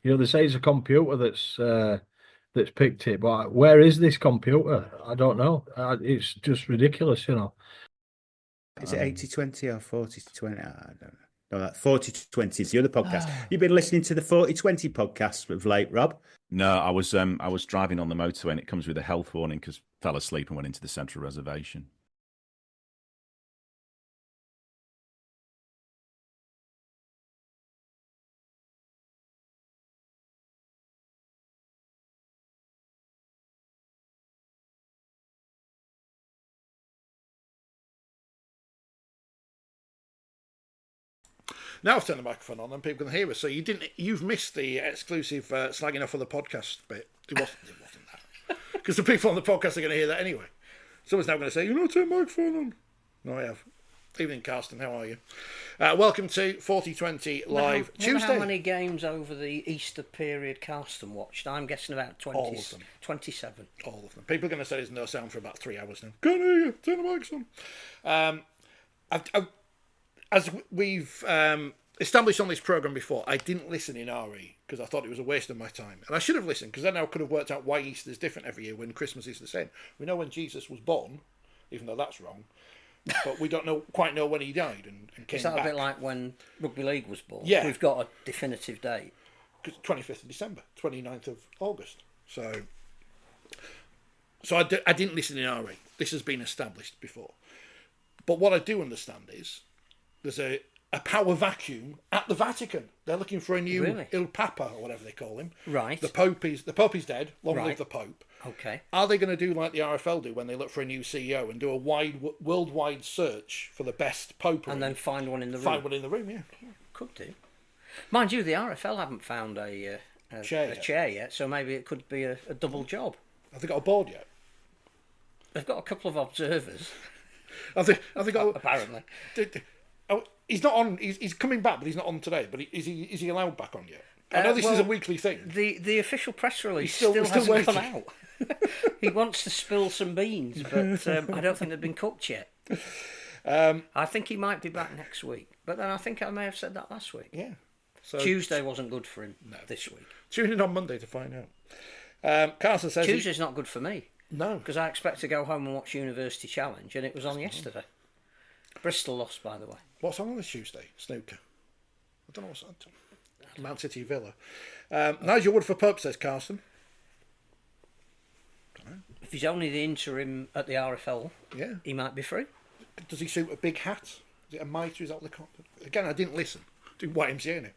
They say it's a computer that's picked it, but where is this computer? I don't know. It's just ridiculous. Is it 80-20 or 40-20? I don't know. No, that 40-20 is the other podcast. You've been listening to the 40-20 podcast of late, Rob? No, I was driving on the motorway and it comes with a health warning because fell asleep and went into the central reservation. Now I've turned the microphone on and people can hear us. So you've missed the exclusive slagging off of the podcast bit. It wasn't that. Because the people on the podcast are going to hear that anyway. Someone's now going to say, "You know, turn the microphone on." No, I have. Evening, Carsten. How are you? Welcome to 4020 Live Tuesday. How many games over the Easter period Carsten watched? I'm guessing about 20, all of them. 27. All of them. People are going to say there's no sound for about 3 hours now. Can't hear you. Turn the mics on. As we've established on this programme before, I didn't listen in RE because I thought it was a waste of my time. And I should have listened because then I could have worked out why Easter's different every year when Christmas is the same. We know when Jesus was born, even though that's wrong, but we don't quite know when he died and came Is that back. a bit like when Rugby League was born? Yeah. We've got a definitive date. 25th of December, 29th of August. So I didn't listen in RE. This has been established before. But what I do understand is there's a power vacuum at the Vatican. They're looking for a new Il Papa or whatever they call him. Right. The Pope is dead. Long live the Pope. Okay. Are they going to do like the RFL do when they look for a new CEO and do a worldwide search for the best Pope? And then find one in the room. Find one in the room, yeah. Could do. Mind you, the RFL haven't found a chair yet, so maybe it could be a double job. Have they got a board yet? They've got a couple of observers. Have they got apparently? He's not on. He's coming back, but he's not on today. But is he allowed back on yet? I know this is a weekly thing. The official press release still hasn't gone out. He wants to spill some beans, but I don't think they've been cooked yet. I think he might be back next week, but then I think I may have said that last week. Yeah. So Tuesday wasn't good for him this week. Tune in on Monday to find out. Carson says Tuesday's not good for me. No, because I expect to go home and watch University Challenge, and it was on yesterday. Bristol lost, by the way. What's on this Tuesday? Snooker. I don't know what's on. Mount City Villa. Nigel Wood for Pope, says Carson. If he's only the interim at the RFL, yeah, he might be free. Does he suit a big hat? Is it a mitre? Is that what they call it? Again, I didn't listen. Do YMCA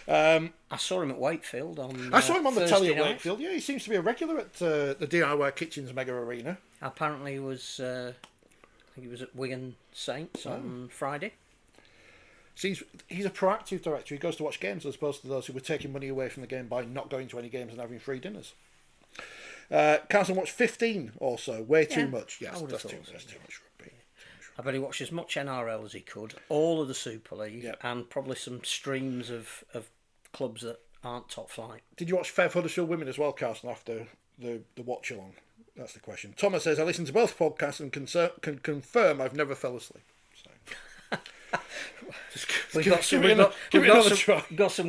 now. I saw him at Wakefield on. I saw him on the telly at night. Wakefield. Yeah, he seems to be a regular at the DIY Kitchens Mega Arena. Apparently, he was. I think he was at Wigan Saints on Friday. He's a proactive director. He goes to watch games as opposed to those who were taking money away from the game by not going to any games and having free dinners. Carson watched 15 or so. Way too much. Yes, that's too much rugby. I bet he watched as much NRL as he could, all of the Super League, and probably some streams of clubs that aren't top flight. Did you watch Fair Huddersfield Women as well, Carson, after the watch along? That's the question. Thomas says, I listened to both podcasts and can confirm I've never fell asleep. So. We've got some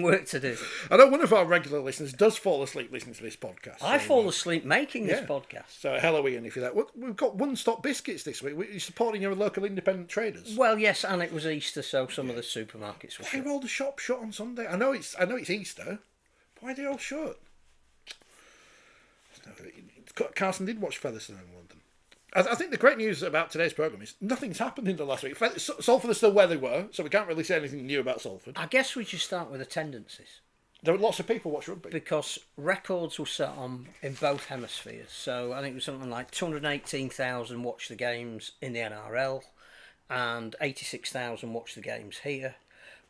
work to do. I know one of our regular listeners does fall asleep listening to this podcast. I fall asleep making this podcast. So hello Ian, if you're there. We've got One Stop Biscuits this week. You're supporting your local independent traders. Well, yes, and it was Easter, so some of the supermarkets were shut. Why are all the shops shut on Sunday? I know it's Easter. Why are they all shut? Carson did watch Featherstone in London. I think the great news about today's programme is nothing's happened in the last week. Salford are still where they were, so we can't really say anything new about Salford. I guess we should start with attendances. There were lots of people watch rugby. Because records were set on in both hemispheres. So I think it was something like 218,000 watched the games in the NRL and 86,000 watched the games here,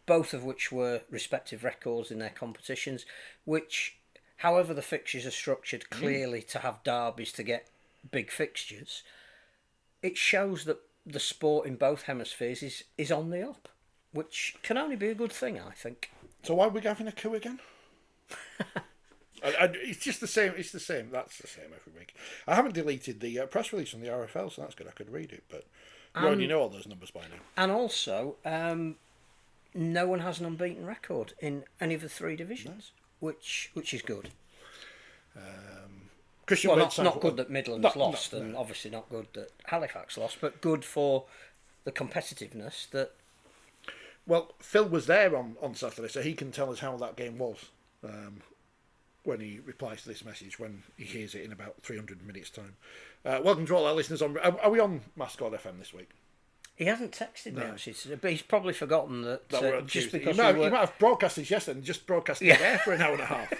both of which were respective records in their competitions, which, however the fixtures are structured clearly to have derbies to get big fixtures, it shows that the sport in both hemispheres is on the up, which can only be a good thing, I think. So why are we having a coup again? It's just the same. It's the same. That's the same every week. I haven't deleted the press release from the RFL, so that's good. I could read it, but you already know all those numbers by now. And also, no one has an unbeaten record in any of the three divisions. which is good. Christian Well, Wade signed not for good Wigan. that Midlands No, lost, no. and obviously not good that Halifax lost, but good for the competitiveness that. Well, Phil was there on Saturday, so he can tell us how that game was when he replies to this message, when he hears it in about 300 minutes' time. Welcome to all our listeners on... Are we on Mascot FM this week? He hasn't texted me actually, but he's probably forgotten that We're on just Tuesday. because you we might were... have broadcast this yesterday and just broadcasted it there for an hour and a half.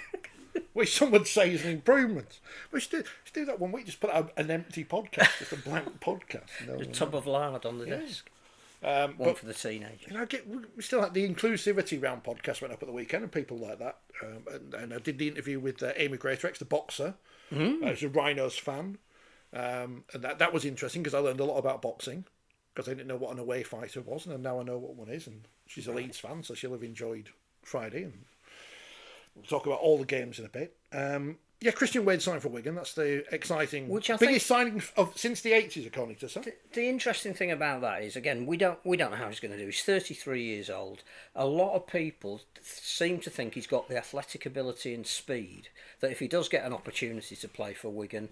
Which some would say is an improvement. We should do that one week, just put out an empty podcast, just a blank podcast. A tub of lard on the desk. One but for the teenagers. You know, we still had the inclusivity round podcast went up at the weekend, and people like that. And I did the interview with Amy Greatorex, the boxer, who's a Rhinos fan, and that was interesting because I learned a lot about boxing because I didn't know what an away fighter was, and now I know what one is. And she's a Leeds fan, so she'll have enjoyed Friday. And we'll talk about all the games in a bit. Yeah, Christian Wade signed for Wigan. That's the exciting, biggest signing since the 80s, according to some. The interesting thing about that is, again, we don't know how he's going to do. He's 33 years old. A lot of people seem to think he's got the athletic ability and speed that if he does get an opportunity to play for Wigan,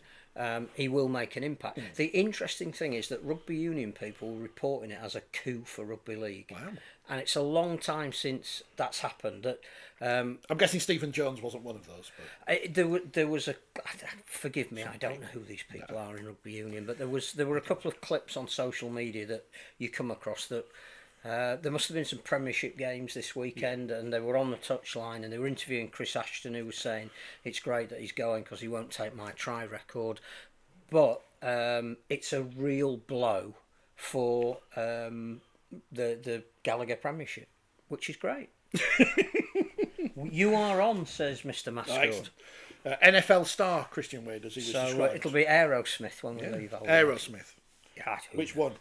he will make an impact. The interesting thing is that rugby union people were reporting it as a coup for rugby league. Wow. And it's a long time since that's happened. That I'm guessing Stephen Jones wasn't one of those. But there was a... Forgive me, I don't know who these people are in rugby union, but there were a couple of clips on social media that you come across that there must have been some Premiership games this weekend, and they were on the touchline and they were interviewing Chris Ashton, who was saying it's great that he's going because he won't take my try record, but it's a real blow for the Gallagher Premiership, which is great. You are on, says Mr. Mascot. NFL star Christian Wade, as he was described. It'll be Aerosmith when we leave. Aerosmith. Yeah, which one?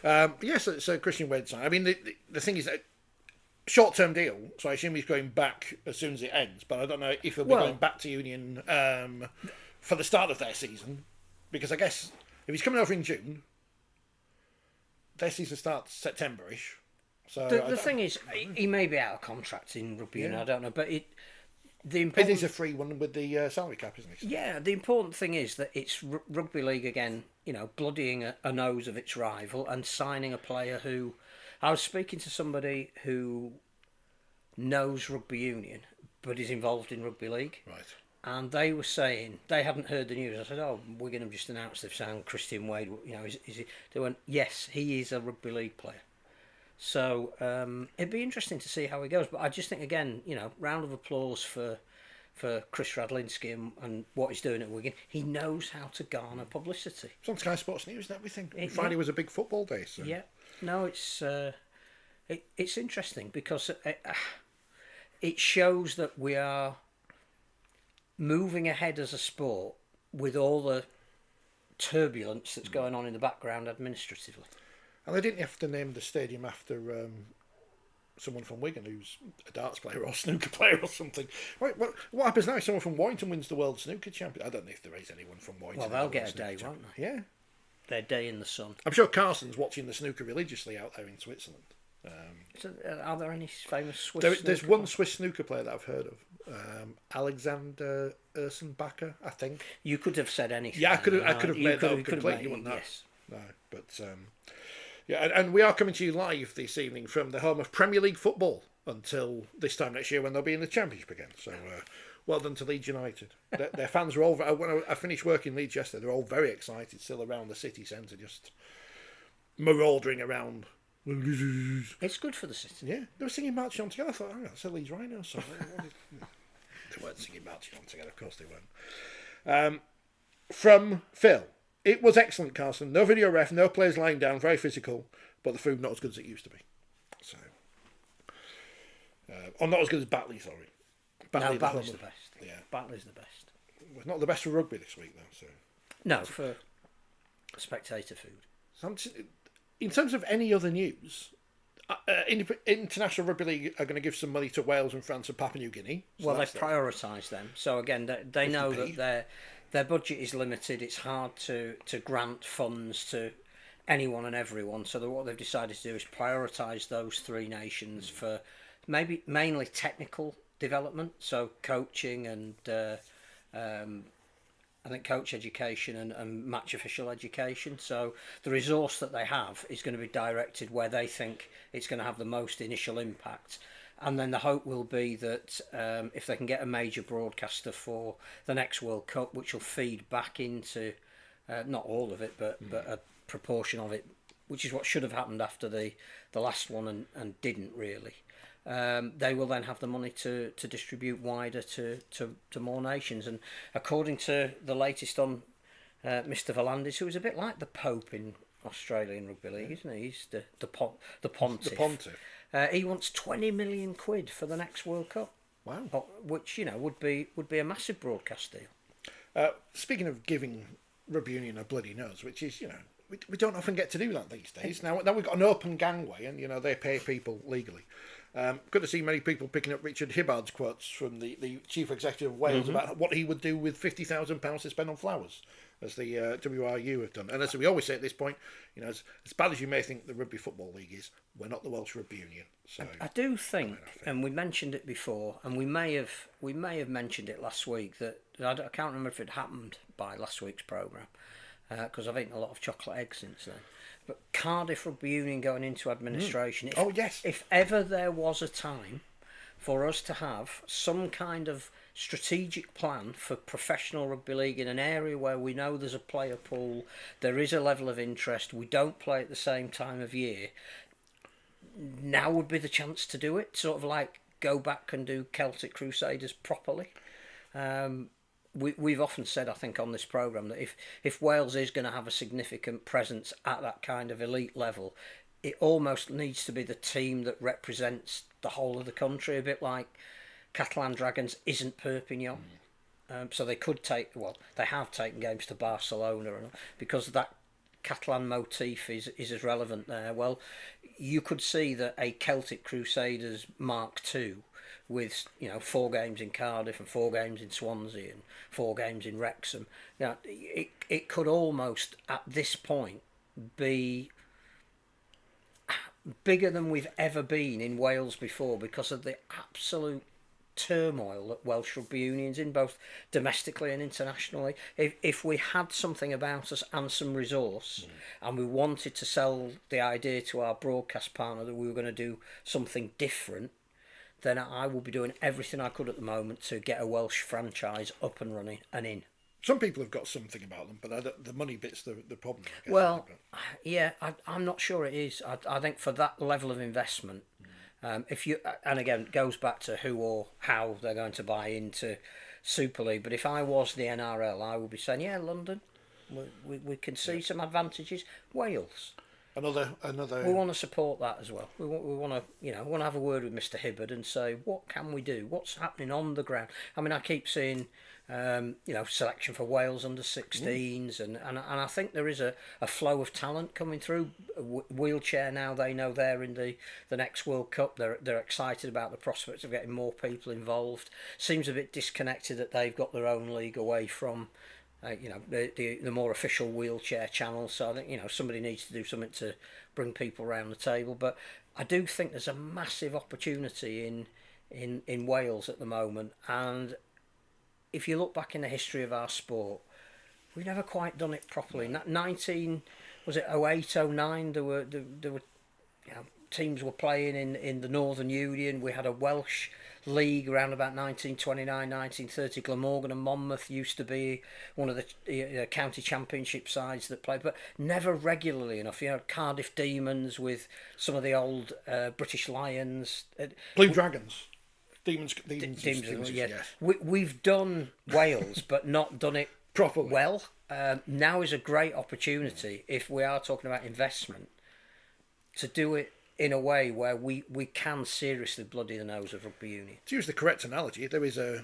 Yes, it's a Christian Wade sign. I mean, the thing is that short-term deal, so I assume he's going back as soon as it ends, but I don't know if he'll be going back to Union for the start of their season, because I guess if he's coming over in June, their season starts September-ish. So the thing is, he may be out of contract in rugby, and I don't know, but the important... He's a free one with the salary cap, isn't he? Yeah, the important thing is that it's rugby league again, you know, bloodying a nose of its rival and signing a player who... I was speaking to somebody who knows rugby union, but is involved in rugby league. Right. And they were saying, they hadn't heard the news. I said, oh, Wigan have just announced they've signed Christian Wade. You know, is he... They went, yes, he is a rugby league player. So it'd be interesting to see how he goes. But I just think, again, you know, round of applause for Chris Radlinski and what he's doing at Wigan. He knows how to garner publicity. It's on Sky Sports News and everything. Friday was a big football day. So. Yeah. No, it's interesting because it shows that we are moving ahead as a sport with all the turbulence that's going on in the background administratively. And they didn't have to name the stadium after someone from Wigan who's a darts player or snooker player or something. What happens now if someone from Warrington wins the World Snooker Champion? I don't know if there is anyone from Warrington. Well, they'll get a day, won't they? Yeah. Their day in the sun. I'm sure Carson's watching the snooker religiously out there in Switzerland. So, are there any famous Swiss There's one Swiss snooker player that I've heard of. Alexander Ersenbacher, I think. You could have said anything. Yeah, I could have made that up completely, wouldn't I? Yes. No, but... yeah, and we are coming to you live this evening from the home of Premier League football until this time next year when they'll be in the Championship again. So well done to Leeds United. Their fans are all... When I finished work in Leeds yesterday, they're all very excited, still around the city centre, just marauding around. It's good for the city. Yeah, they were singing Marching On Together. I thought, that's a Leeds Rhinos song. They weren't singing Marching On Together, of course they weren't. From Phil. It was excellent, Carson. No video ref, no players lying down, very physical, but the food not as good as it used to be. So, or not as good as Batley, sorry. Batley's the best. Yeah, Batley's the best. Well, not the best for rugby this week, though. So, no, for spectator food. In terms of any other news, International Rugby League are going to give some money to Wales and France and Papua New Guinea. So well, they've prioritised them. So again, they know that their budget is limited. It's hard to grant funds to anyone and everyone. So what they've decided to do is prioritise those three nations for mainly technical development, so coaching and I think coach education and match official education. So the resource that they have is going to be directed where they think it's going to have the most initial impact. And then the hope will be that if they can get a major broadcaster for the next World Cup, which will feed back into, not all of it, but a proportion of it, which is what should have happened after the last one and didn't really. They will then have the money to distribute wider to more nations. And according to the latest on Mr. Volandis, who is a bit like the Pope in Australian Rugby League, isn't he? He's the pontiff. The pontiff. He wants 20 million quid for the next World Cup. Wow. Which would be a massive broadcast deal. Speaking of giving Rugby Union a bloody nose, which is we don't often get to do that these days. Now we've got an open gangway, and they pay people legally. Good to see many people picking up Richard Hibbard's quotes from the chief executive of Wales about what he would do with £50,000 to spend on flowers, as the WRU have done. And as we always say at this point, as bad as you may think the Rugby Football League is, we're not the Welsh Rugby Union. So I do think, and we mentioned it before, and we may have mentioned it last week, that I can't remember if it happened by last week's programme, because I've eaten a lot of chocolate eggs since then. But Cardiff Rugby Union going into administration. If ever there was a time for us to have some kind of strategic plan for professional rugby league in an area where we know there's a player pool, there is a level of interest, we don't play at the same time of year, now would be the chance to do it. Sort of like go back and do Celtic Crusaders properly. We've often said, I think, on this programme that if Wales is going to have a significant presence at that kind of elite level, it almost needs to be the team that represents the whole of the country, a bit like Catalan Dragons isn't Perpignan. So they could they have taken games to Barcelona, because that Catalan motif is as relevant there. Well, you could see that a Celtic Crusaders Mark II with 4 games in Cardiff and 4 games in Swansea and 4 games in Wrexham. It could almost at this point be bigger than we've ever been in Wales before, because of the absolute turmoil that Welsh Rugby Union's in, both domestically and internationally. If we had something about us and some resource, and we wanted to sell the idea to our broadcast partner that we were going to do something different, then I will be doing everything I could at the moment to get a Welsh franchise up and running and in. Some people have got something about them, but the money bit's the problem, I guess. Well, yeah, I'm not sure it is. I think for that level of investment, if you, and again, it goes back to who or how they're going to buy into Super League. But if I was the NRL, I would be saying, yeah, London, we can see some advantages. Wales. Another. We want to support that as well. We want to have a word with Mr. Hibbard and say, what can we do? What's happening on the ground? I mean, I keep seeing, selection for Wales under 16s, and I think there is a flow of talent coming through. Wheelchair now, they know they're in the next World Cup. They're excited about the prospects of getting more people involved. Seems a bit disconnected that they've got their own league away from. The more official wheelchair channel. So I think somebody needs to do something to bring people around the table. But I do think there's a massive opportunity in Wales at the moment. And if you look back in the history of our sport, we've never quite done it properly. 08, 09, there were teams were playing in the Northern Union. We had a Welsh league around about 1929, 1930. Glamorgan and Monmouth used to be one of the county championship sides that played, but never regularly enough. Cardiff Demons with some of the old British Lions. Blue Dragons. Demons, yes. We've done Wales, but not done it properly. Well, now is a great opportunity, if we are talking about investment, to do it in a way where we can seriously bloody the nose of Rugby Union. To use the correct analogy, there is a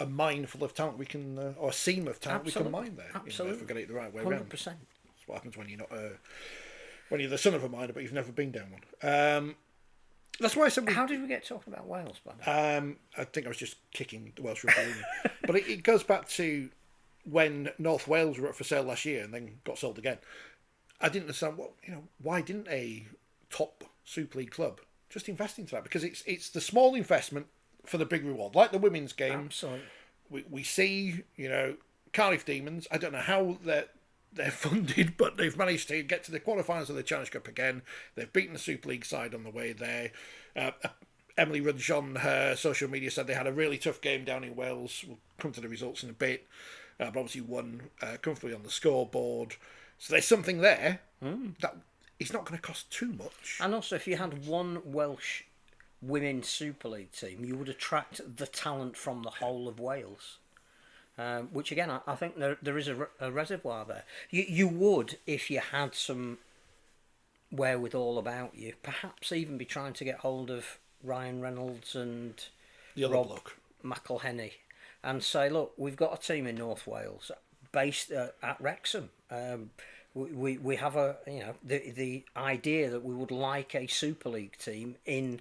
mine full of talent we can, or a seam of talent we can mine there. Absolutely. If we get it the right way 100%. around. That's what happens when you're not, when you're the son of a miner, but you've never been down one. That's why I said. How did we get talking about Wales, by now? I think I was just kicking the Welsh Rugby Union, but it goes back to when North Wales were up for sale last year and then got sold again. I didn't understand why didn't a top Super League club just invest into that, because it's the small investment for the big reward, like the women's game. Absolutely. We see, Cardiff Demons. I don't know how they're funded, but they've managed to get to the quarterfinals of the Challenge Cup again. They've beaten the Super League side on the way there. Emily Rudge on her social media said they had a really tough game down in Wales. We'll come to the results in a bit. But obviously won comfortably on the scoreboard. So there's something there that it's not going to cost too much. And also, if you had one Welsh Women's Super League team, you would attract the talent from the whole of Wales. Which again, I think there is a reservoir there. You would, if you had some wherewithal about you, perhaps even be trying to get hold of Ryan Reynolds and The other Rob bloke. McElhenney and say, look, we've got a team in North Wales based at Wrexham. We have the idea that we would like a Super League team in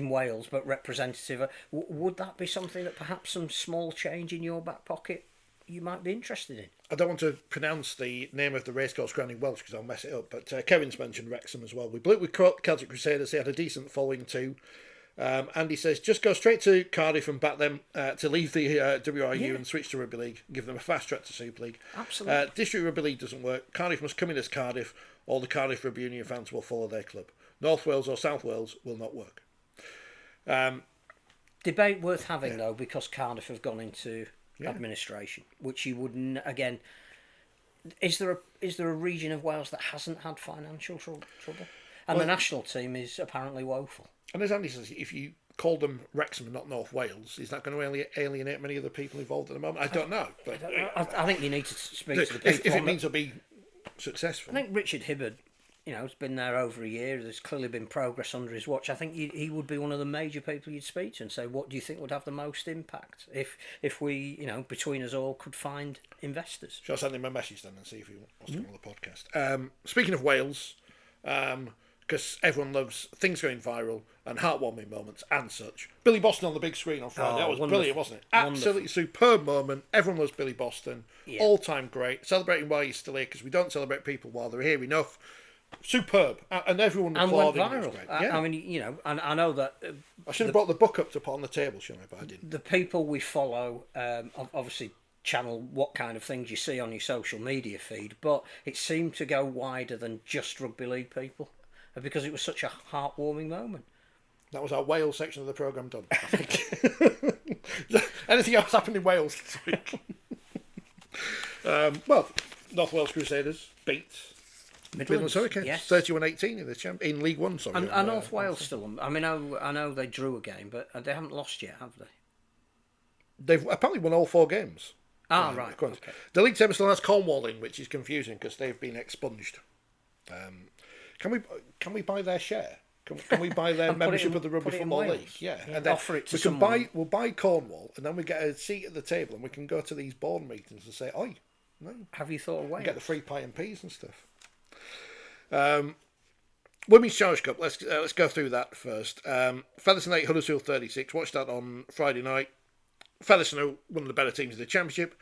Wales, but representative. Would that be something that perhaps some small change in your back pocket you might be interested in? I don't want to pronounce the name of the racecourse ground in Welsh because I'll mess it up, but Kevin's mentioned Wrexham as well. We blew it with Celtic Crusaders. They had a decent following too. Andy says, just go straight to Cardiff and back them to leave the WRU and switch to Rugby League, give them a fast track to Super League. Absolutely. District Rugby League doesn't work. Cardiff must come in as Cardiff, or the Cardiff Rugby Union fans will follow their club. North Wales or South Wales will not work. Debate worth having though, because Cardiff have gone into administration, which you wouldn't. Again, is there a region of Wales that hasn't had financial trouble? And the national team is apparently woeful. And as Andy says, if you call them Wrexham and not North Wales, is that going to alienate many of the people involved at the moment? I don't know. But I think you need to speak to the people. If it means they'll be successful. I think Richard Hibbard, has been there over a year. There's clearly been progress under his watch. I think he would be one of the major people you'd speak to and say, what do you think would have the most impact if we, between us all, could find investors? Shall I send him a message then and see if he wants to come on the podcast? Speaking of Wales, because everyone loves things going viral and heartwarming moments and such. Billy Boston on the big screen on Friday. That was brilliant, wasn't it? Absolutely superb moment. Everyone loves Billy Boston. Yeah. All-time great. Celebrating while he's still here, because we don't celebrate people while they're here enough. Superb. And everyone applauded. And went viral. I mean, and I know that... I should have brought the book up to put on the table, shouldn't I? But I didn't. The people we follow, obviously... channel what kind of things you see on your social media feed, but it seemed to go wider than just rugby league people because it was such a heartwarming moment. That was our Wales section of the programme done, I think. Anything else happened in Wales this week? North Wales Crusaders beat Midlands Hurricanes, yes. 31-18 in League One. Sorry, and North Wales still. I mean, I know they drew a game, but they haven't lost yet, have they? They've apparently won all 4 games. Right. Okay. The league table still has Cornwall in, which is confusing because they've been expunged. Can we buy their share? Can we buy their membership of the Rugby Football League? Yeah, and then offer it to someone. We'll buy Cornwall, and then we get a seat at the table, and we can go to these board meetings and say, "Oi, no, have you thought of Wales?" Get the free pie and peas and stuff. Women's Challenge Cup. Let's go through that first. Featherstone 8, Huddersfield 36. Watched that on Friday night. Featherstone are one of the better teams in the Championship,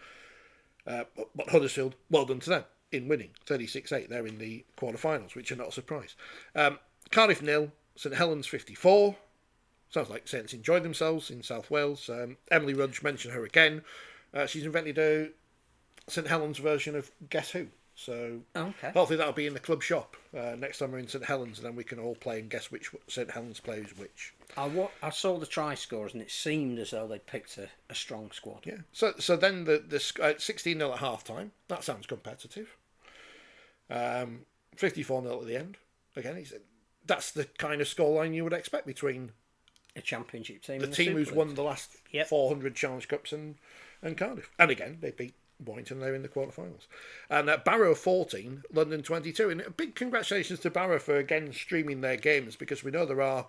but Huddersfield, well done to them in winning 36-8. They're in the quarterfinals, which are not a surprise. Cardiff 0, St Helens 54. Sounds like Saints enjoyed themselves in South Wales. Emily Rudge mentioned her again. She's invented a St Helens version of Guess Who. So hopefully that'll be in the club shop next time we're in St Helens, and then we can all play and guess which St Helens player is which. I saw the try scores, and it seemed as though they'd picked a strong squad. Yeah. So then the 16-0 at half time. That sounds competitive. 54-0 at the end. Again, that's the kind of scoreline you would expect between a championship team, the team who's won the last 400 Challenge Cups and Cardiff. And again, they beat Warrington. They're in the quarterfinals. And Barrow 14, London 22. And a big congratulations to Barrow for again streaming their games, because we know there are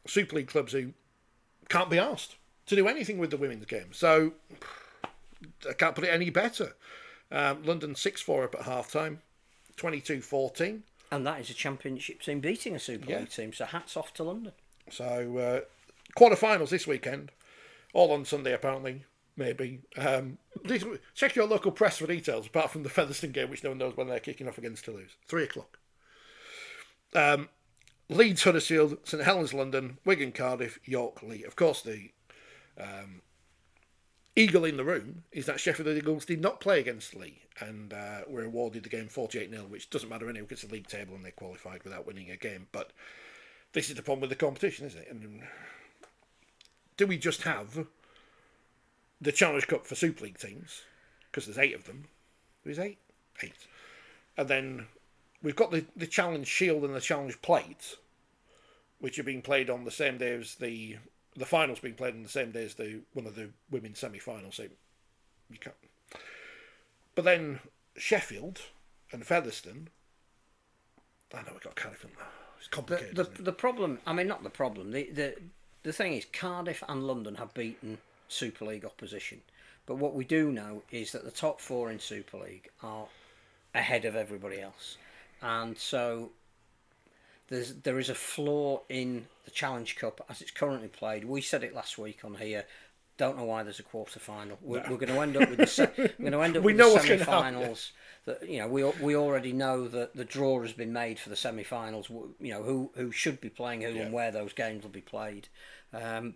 Super League clubs who can't be asked to do anything with the women's game. So I can't put it any better. London 6-4 up at half time, 22-14. And that is a championship team beating a Super League team, so hats off to London. So quarterfinals this weekend, all on Sunday apparently, maybe. Check your local press for details, apart from the Featherstone game, which no one knows when they're kicking off against Toulouse. 3:00. Leeds, Huddersfield, St Helens, London, Wigan, Cardiff, York, Leigh. Of course, the eagle in the room is that Sheffield Eagles did not play against Leigh and were awarded the game 48-0, which doesn't matter anyway because it's the league table and they qualified without winning a game. But this is the problem with the competition, isn't it? And do we just have the Challenge Cup for Super League teams? Because there's 8 of them. There's 8? 8. And then we've got the Challenge Shield and the Challenge Plate, which are being played on the same day as the finals being played on the same day as one of the women's semi-finals. So you can't. But then Sheffield and Featherstone. I know we've got Cardiff in there. It's complicated. The problem, I mean, not the problem. The thing is, Cardiff and London have beaten Super League opposition. But what we do know is that the top 4 in Super League are ahead of everybody else. And so there is a flaw in the Challenge Cup as it's currently played. We said it last week on here. Don't know why there's a quarter final. We're going to end up with the semi-finals. That we already know that the draw has been made for the semi-finals. Who should be playing who and where those games will be played. I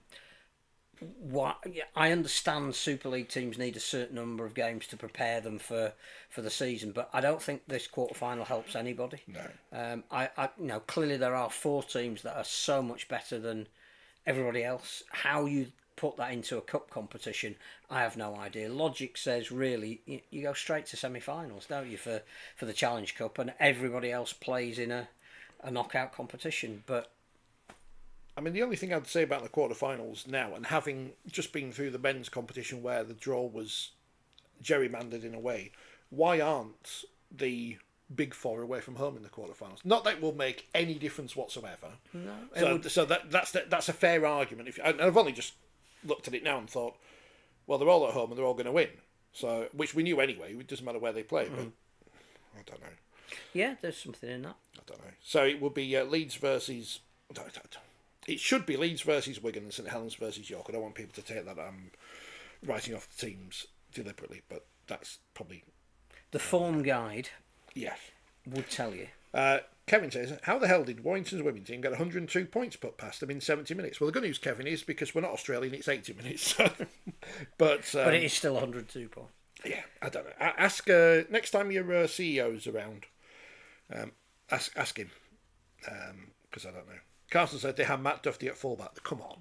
understand Super League teams need a certain number of games to prepare them for the season, but I don't think this quarter-final helps anybody. No. Clearly there are 4 teams that are so much better than everybody else. How you put that into a cup competition, I have no idea. Logic says really you go straight to semi-finals, don't you, for the Challenge Cup, and everybody else plays in a knockout competition. But I mean, the only thing I'd say about the quarterfinals now, and having just been through the men's competition where the draw was gerrymandered in a way, why aren't the big 4 away from home in the quarterfinals? Not that it will make any difference whatsoever. No. So that's a fair argument. And I've only just looked at it now and thought, well, they're all at home and they're all going to win. So, which we knew anyway. It doesn't matter where they play, but I don't know. Yeah, there's something in that. I don't know. So it would be Leeds versus. It should be Leeds versus Wigan and St Helens versus York. I don't want people to take that I'm writing off the teams deliberately, but that's probably the form guide. Yes, would tell you. Kevin says, how the hell did Warrington's women team get 102 points put past them in 70 minutes? Well, the good news, Kevin, is because we're not Australian, it's 80 minutes. But it is still 102 points. Yeah, I don't know. Ask next time your CEO's around. Ask him because I don't know. Carson said they had Matt Duffy at fullback. Come on,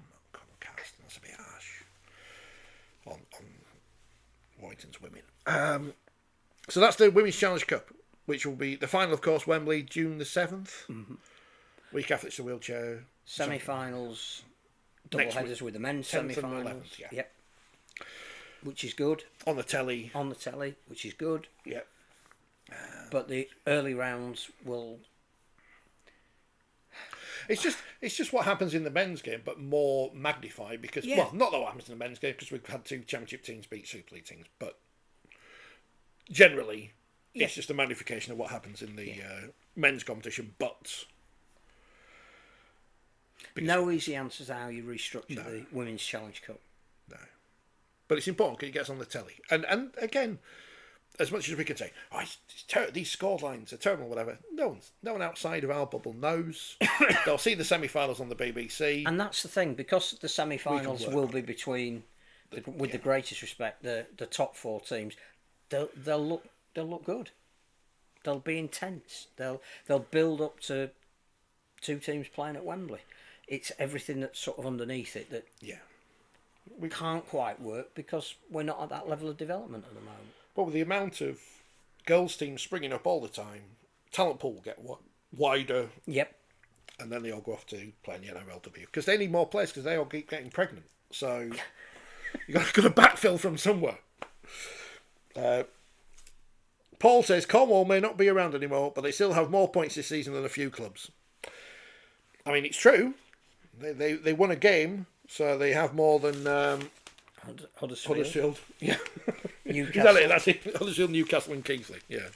Carson, that's a bit harsh on Warrington's women. So that's the Women's Challenge Cup, which will be the final, of course, Wembley, June the 7th. Mm-hmm. Week after it's the wheelchair. Semi-finals, double headers with the men's semi-finals. Yeah. Yep. Which is good. On the telly, which is good. Yep. But the early rounds will. It's just what happens in the men's game, but more magnified because well, not what happens in the men's game because we've had 2 championship teams beat Super League teams, but generally it's just a magnification of what happens in the men's competition. But no easy answers to how you restructure the Women's Challenge Cup. No, but it's important because it gets on the telly, and again, as much as we can say, these score lines are terrible, whatever. No one outside of our bubble knows. They'll see the semi-finals on the BBC, and that's the thing, because the semi-finals will be between, with the greatest respect, the top 4 teams. They'll look good. They'll be intense. They'll build up to 2 teams playing at Wembley. It's everything that's sort of underneath it that we can't quite work because we're not at that level of development at the moment. Well, with the amount of girls' teams springing up all the time, talent pool will get wider. Yep. And then they all go off to play in the NRLW because they need more players because they all keep getting pregnant. So you've got to backfill from somewhere. Paul says Cornwall may not be around anymore, but they still have more points this season than a few clubs. I mean, it's true. They won a game, so they have more than Huddersfield. Yeah. Newcastle. That's it. Huddersfield, Newcastle and Keighley. Yeah.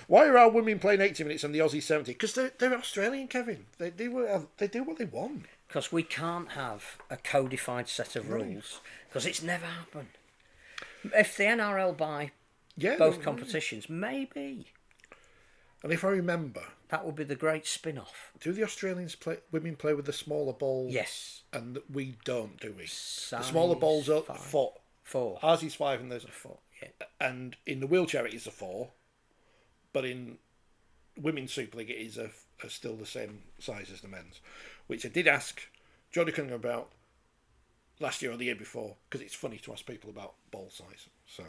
Why are our women playing 80 minutes and the Aussie 70? Because they're Australian, Kevin. They do what they want. Because we can't have a codified set of rules. Because it's never happened. If the NRL buy both competitions, maybe. And if I remember, That would be the great spin-off. do the Australians women play with the smaller ball? Yes. And we don't, do we? Size The smaller ball's a 5. foot. 4. Ours is 5 and there's a 4. Yeah. and in the wheelchair it is a 4, but in women's Super League it is still the same size as the men's, which I did ask Jodie Cunningham about last year or the year before, because it's funny to ask people about ball size. So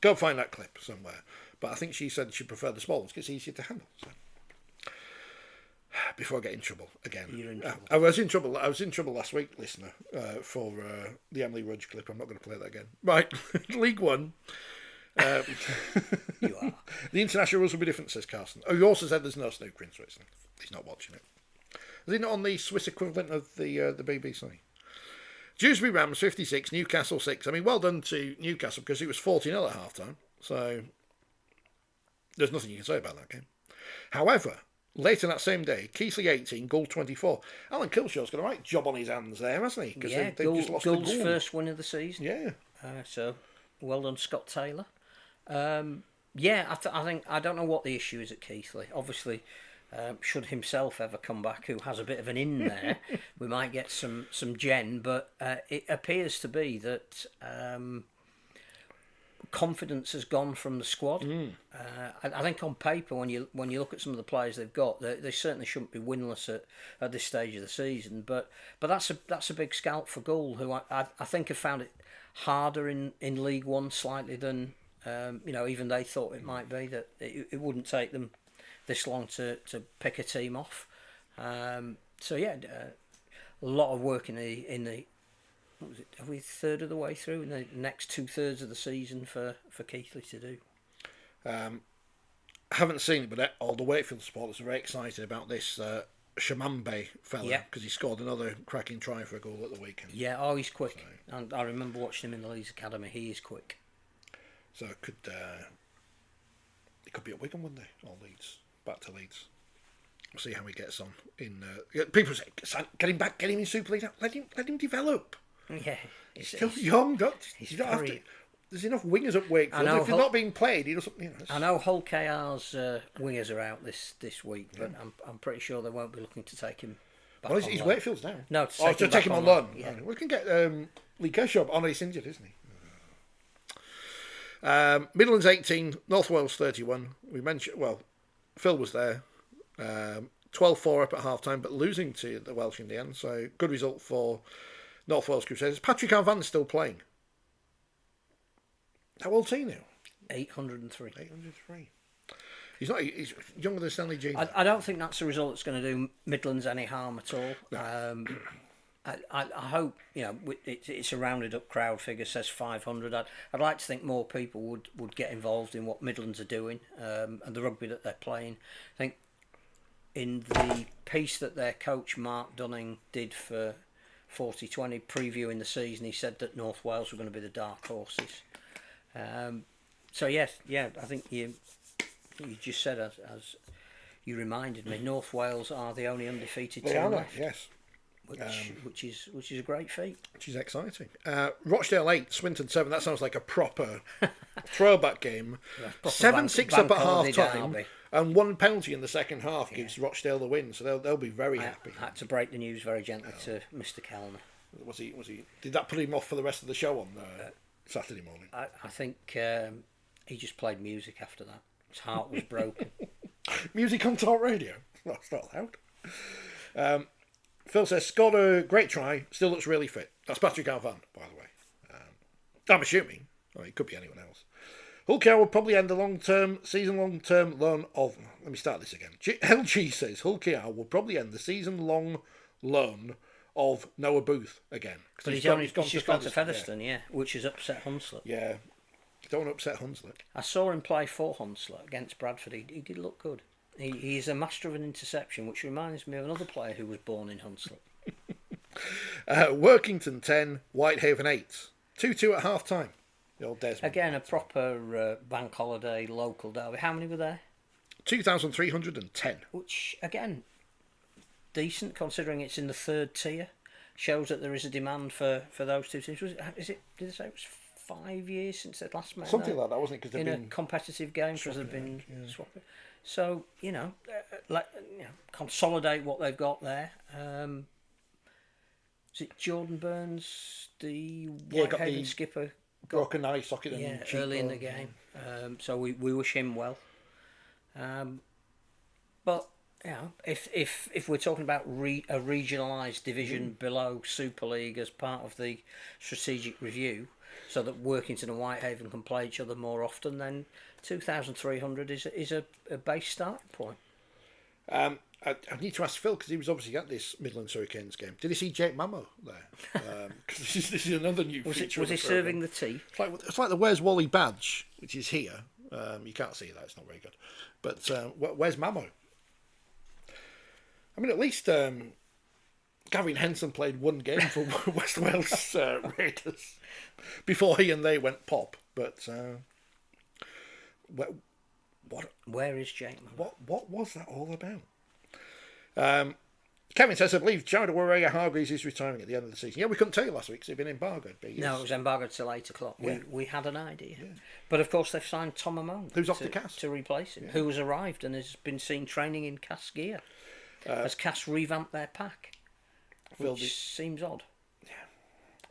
go find that clip somewhere. But I think she said she preferred the small ones because it's easier to handle. So before I get in trouble again, You're in trouble. I was in trouble. I was in trouble last week, listener, for the Emily Rudge clip. I'm not going to play that again. Right, League One. You are. The international rules will be different, says Carson. Oh, you also said there's no snooker in Switzerland. He's not watching it. Is it not on the Swiss equivalent of the BBC? Dewsbury Rams 56, Newcastle 6. I mean, well done to Newcastle because it was 40-0 at half time. So there's nothing you can say about that game. However, later that same day, Keighley 18, Gould 24. Alan Kilshaw's got a right job on his hands there, hasn't he? Because Yeah, they've just lost the Gould's goal. first win of the season. Yeah. So well done, Scott Taylor. Yeah, I think I don't know what the issue is at Keighley. Obviously, should himself ever come back, who has a bit of an in there, we might get some gen. But it appears to be that confidence has gone from the squad. I think on paper, when you look at some of the players they've got, they certainly shouldn't be winless at this stage of the season. But that's a big scalp for Gould, who I think have found it harder in League One slightly than even they thought it might be, that it wouldn't take them this long to pick a team off. So yeah, a lot of work in the what was it? Are we third of the way through in the next 2/3 of the season for Keighley to do? I haven't seen it, but all the Wakefield supporters are very excited about this Shamambe fella, Yeah. because he scored another cracking try for a goal at the weekend. Yeah, he's quick. And I remember watching him in the Leeds Academy. He is quick. So it could be at Wigan one day, or Leeds, back to Leeds. We'll see how he gets on. People say, get him back, get him in Super League. Let him develop. Yeah, He's still young. he's You don't have very- to. There's enough wingers at Wakefield. I know If he's not being played, he doesn't. I know Hull KR's wingers are out this week, but I'm pretty sure they won't be looking to take him back. Well, on he's loan. Wakefield's now. No, to take him on loan. Yeah. We can get Lee Kershaw. Oh no, he's injured, isn't he? Midlands 18, North Wales 31. We mentioned, Phil was there. 12-4 up at half time, but losing to the Welsh in the end. So good result for North Wales Crusaders. Patrick Alvan's still playing. How old's he now? 803. 803. He's younger than Stanley Jean. I don't think that's a result that's going to do Midlands any harm at all. No. I hope it's a rounded up crowd figure, says 500. I'd like to think more people would get involved in what Midlands are doing and the rugby that they're playing. I think in the piece that their coach Mark Dunning did for 4020 previewing the season, he said that North Wales were going to be the dark horses. So yes, I think you just said, as you reminded me, North Wales are the only undefeated They team are, left. yes. Which is a great feat. Which is exciting. Rochdale 8, Swinton 7. That sounds like a proper throwback game. 7-6 up at half time, and one penalty in the second half gives Rochdale the win. So they'll be very happy. I had to break the news very gently to Mr. Kellner. Was he? Did that put him off for the rest of the show on Saturday morning? I think he just played music after that. His heart was broken. Music on talk radio. That's not allowed. Phil says, scored a great try, still looks really fit. That's Patrick Alvan, by the way. I'm assuming. Or it could be anyone else. Hull KR will probably end the season long-term loan of... Let me start this again. LG says Hull KR will probably end the season-long loan of Noah Booth again. But he's just gone to Featherstone, yeah, which has upset Hunslet. Yeah. Don't want to upset Hunslet. I saw him play for Hunslet against Bradford. He did look good. He's a master of an interception, which reminds me of another player who was born in Hunslet. Workington 10, Whitehaven 8. 2-2 at half time. The old Desmond. Again, a proper bank holiday local derby. How many were there? 2,310. Which, again, decent considering it's in the third tier. Shows that there is a demand for those two teams. Did they say it was 5 years since they'd last met? Something like that, wasn't it? Because in a competitive game, because they've been swapping. So consolidate what they've got there. Is it Jordan Burns, the Whitehaven skipper? Broken eye socket and early in the game. So we wish him well. But if we're talking about a regionalised division below Super League as part of the strategic review, so that Workington and Whitehaven can play each other more often, then 2,300 is a base starting point. I need to ask Phil, because he was obviously at this Midlands Hurricanes game. Did he see Jake Mamo there? Because this is another new feature. Was he serving the tea? It's like the Where's Wally badge, which is here. You can't see that; it's not very good. But where's Mamo? I mean, at least Gavin Henson played one game for West Wales Raiders before he and they went pop. But where is Jake Mamo? What was that all about? Kevin says, I believe Jared Warrior-Hargreaves is retiring at the end of the season. Yeah, we couldn't tell you last week because he'd been embargoed. No, it was embargoed till 8 o'clock. Yeah. We had an idea. Yeah. But of course they've signed Tom Amon. Who's off the cast. To replace him, who has arrived and has been seen training in Cass gear. Has Cass revamped their pack, which seems odd. Yeah.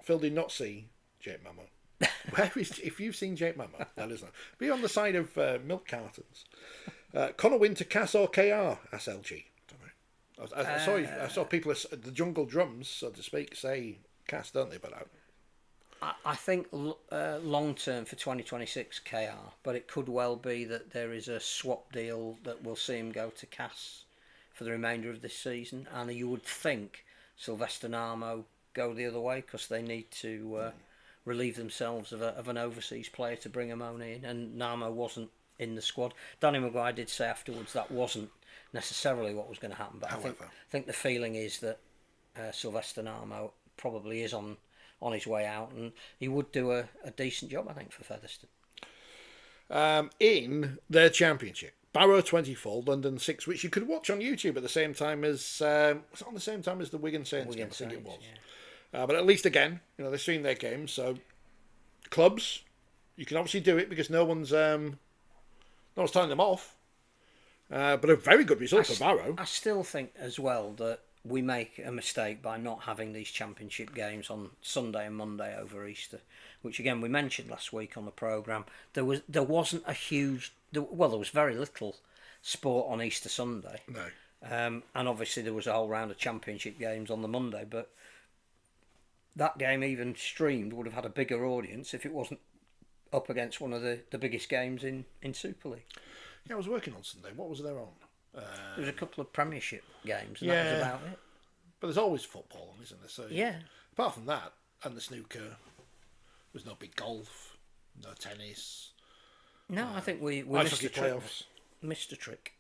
Phil did not see Jake Mamo. If you've seen Jake Mamo, that is not. Be on the side of milk cartons. Connor Winter, Cass or KR? Asked LG. I saw people at the Jungle Drums, so to speak, say Cass, don't they? But I think long term for 2026 KR, but it could well be that there is a swap deal that will see him go to Cass for the remainder of this season, and you would think Sylvester Narmo go the other way because they need to relieve themselves of an overseas player to bring Amoni in, and Narmo wasn't in the squad. Danny Maguire did say afterwards that wasn't necessarily what was going to happen, but I think the feeling is that Sylvester Narmo probably is on his way out, and he would do a decent job, I think, for Featherstone. In their championship, Barrow 24, London 6, which you could watch on YouTube at the same time as was it on the same time as the Wigan Saints game? I think it was. Yeah. But at least again, they stream their games, so clubs, you can obviously do it because no one's telling them off. But a very good result for Barrow. I still think as well that we make a mistake by not having these championship games on Sunday and Monday over Easter, which again we mentioned last week on the programme. There wasn't a huge, there was very little sport on Easter Sunday. No. And obviously there was a whole round of championship games on the Monday, but that game even streamed would have had a bigger audience if it wasn't up against one of the biggest games in Super League. Yeah, I was working on Sunday. What was there on? There was a couple of Premiership games, and that was about it. But there's always football on, isn't there? So yeah. Apart from that, and the snooker, there's no big golf, no tennis. No, I think we missed the playoffs. Missed a trick.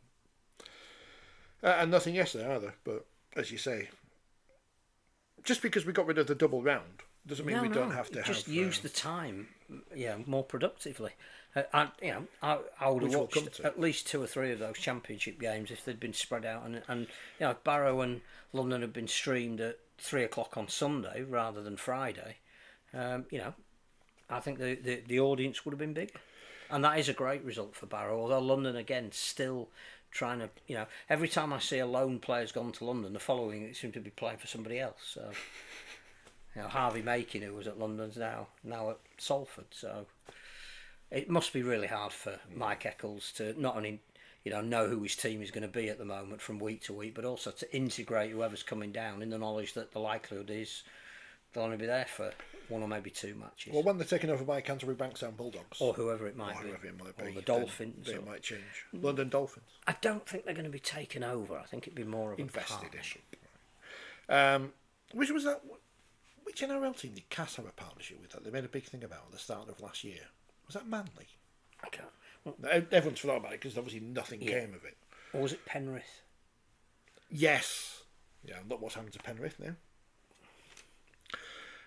And nothing yesterday either. But as you say, just because we got rid of the double round doesn't mean we don't have to just use the time, more productively. I would have watched at least 2 or 3 of those championship games if they'd been spread out, and if Barrow and London had been streamed at 3 o'clock on Sunday rather than Friday, I think the audience would have been bigger, and that is a great result for Barrow. Although London again still trying to, every time I see a lone player's gone to London, the following it seems to be playing for somebody else. So. Harvey Makin, who was at London's now at Salford, so it must be really hard for Mike Eccles to not only know who his team is going to be at the moment from week to week, but also to integrate whoever's coming down in the knowledge that the likelihood is they'll only be there for 1 or maybe 2 matches. Well, when they're taken over by Canterbury Bankstown Bulldogs, or whoever it might be, or the Dolphins, it might change. London Dolphins. I don't think they're going to be taken over. I think it'd be more of invested a partnership. Which was that? Which NRL team did Cass have a partnership with that they made a big thing about at the start of last year? Was that Manly? I can't. Everyone's forgot about it because obviously nothing came of it. Or was it Penrith? Yes. Yeah, look what's happened to Penrith now.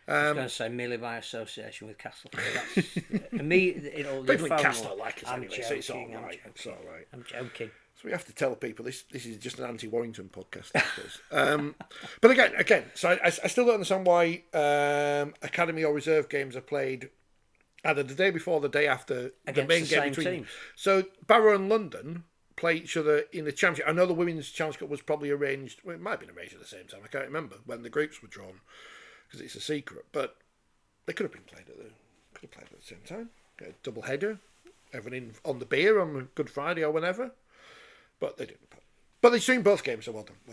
I was going to say merely by association with Castle. People in Castle don't like us anyway, so it's all right. It's all right. I'm joking. So we have to tell people this is just an anti-Warrington podcast. But again, so I still don't understand why academy or reserve games are played either the day before or the day after against the main game same between. Teams. So Barrow and London play each other in the Championship. I know the Women's Challenge Cup was probably arranged. Well, it might have been arranged at the same time. I can't remember when the groups were drawn because it's a secret. But they could have been played at the same time. Get a double header, everyone in on the beer on Good Friday or whenever. But they didn't. But they've seen both games, so well done to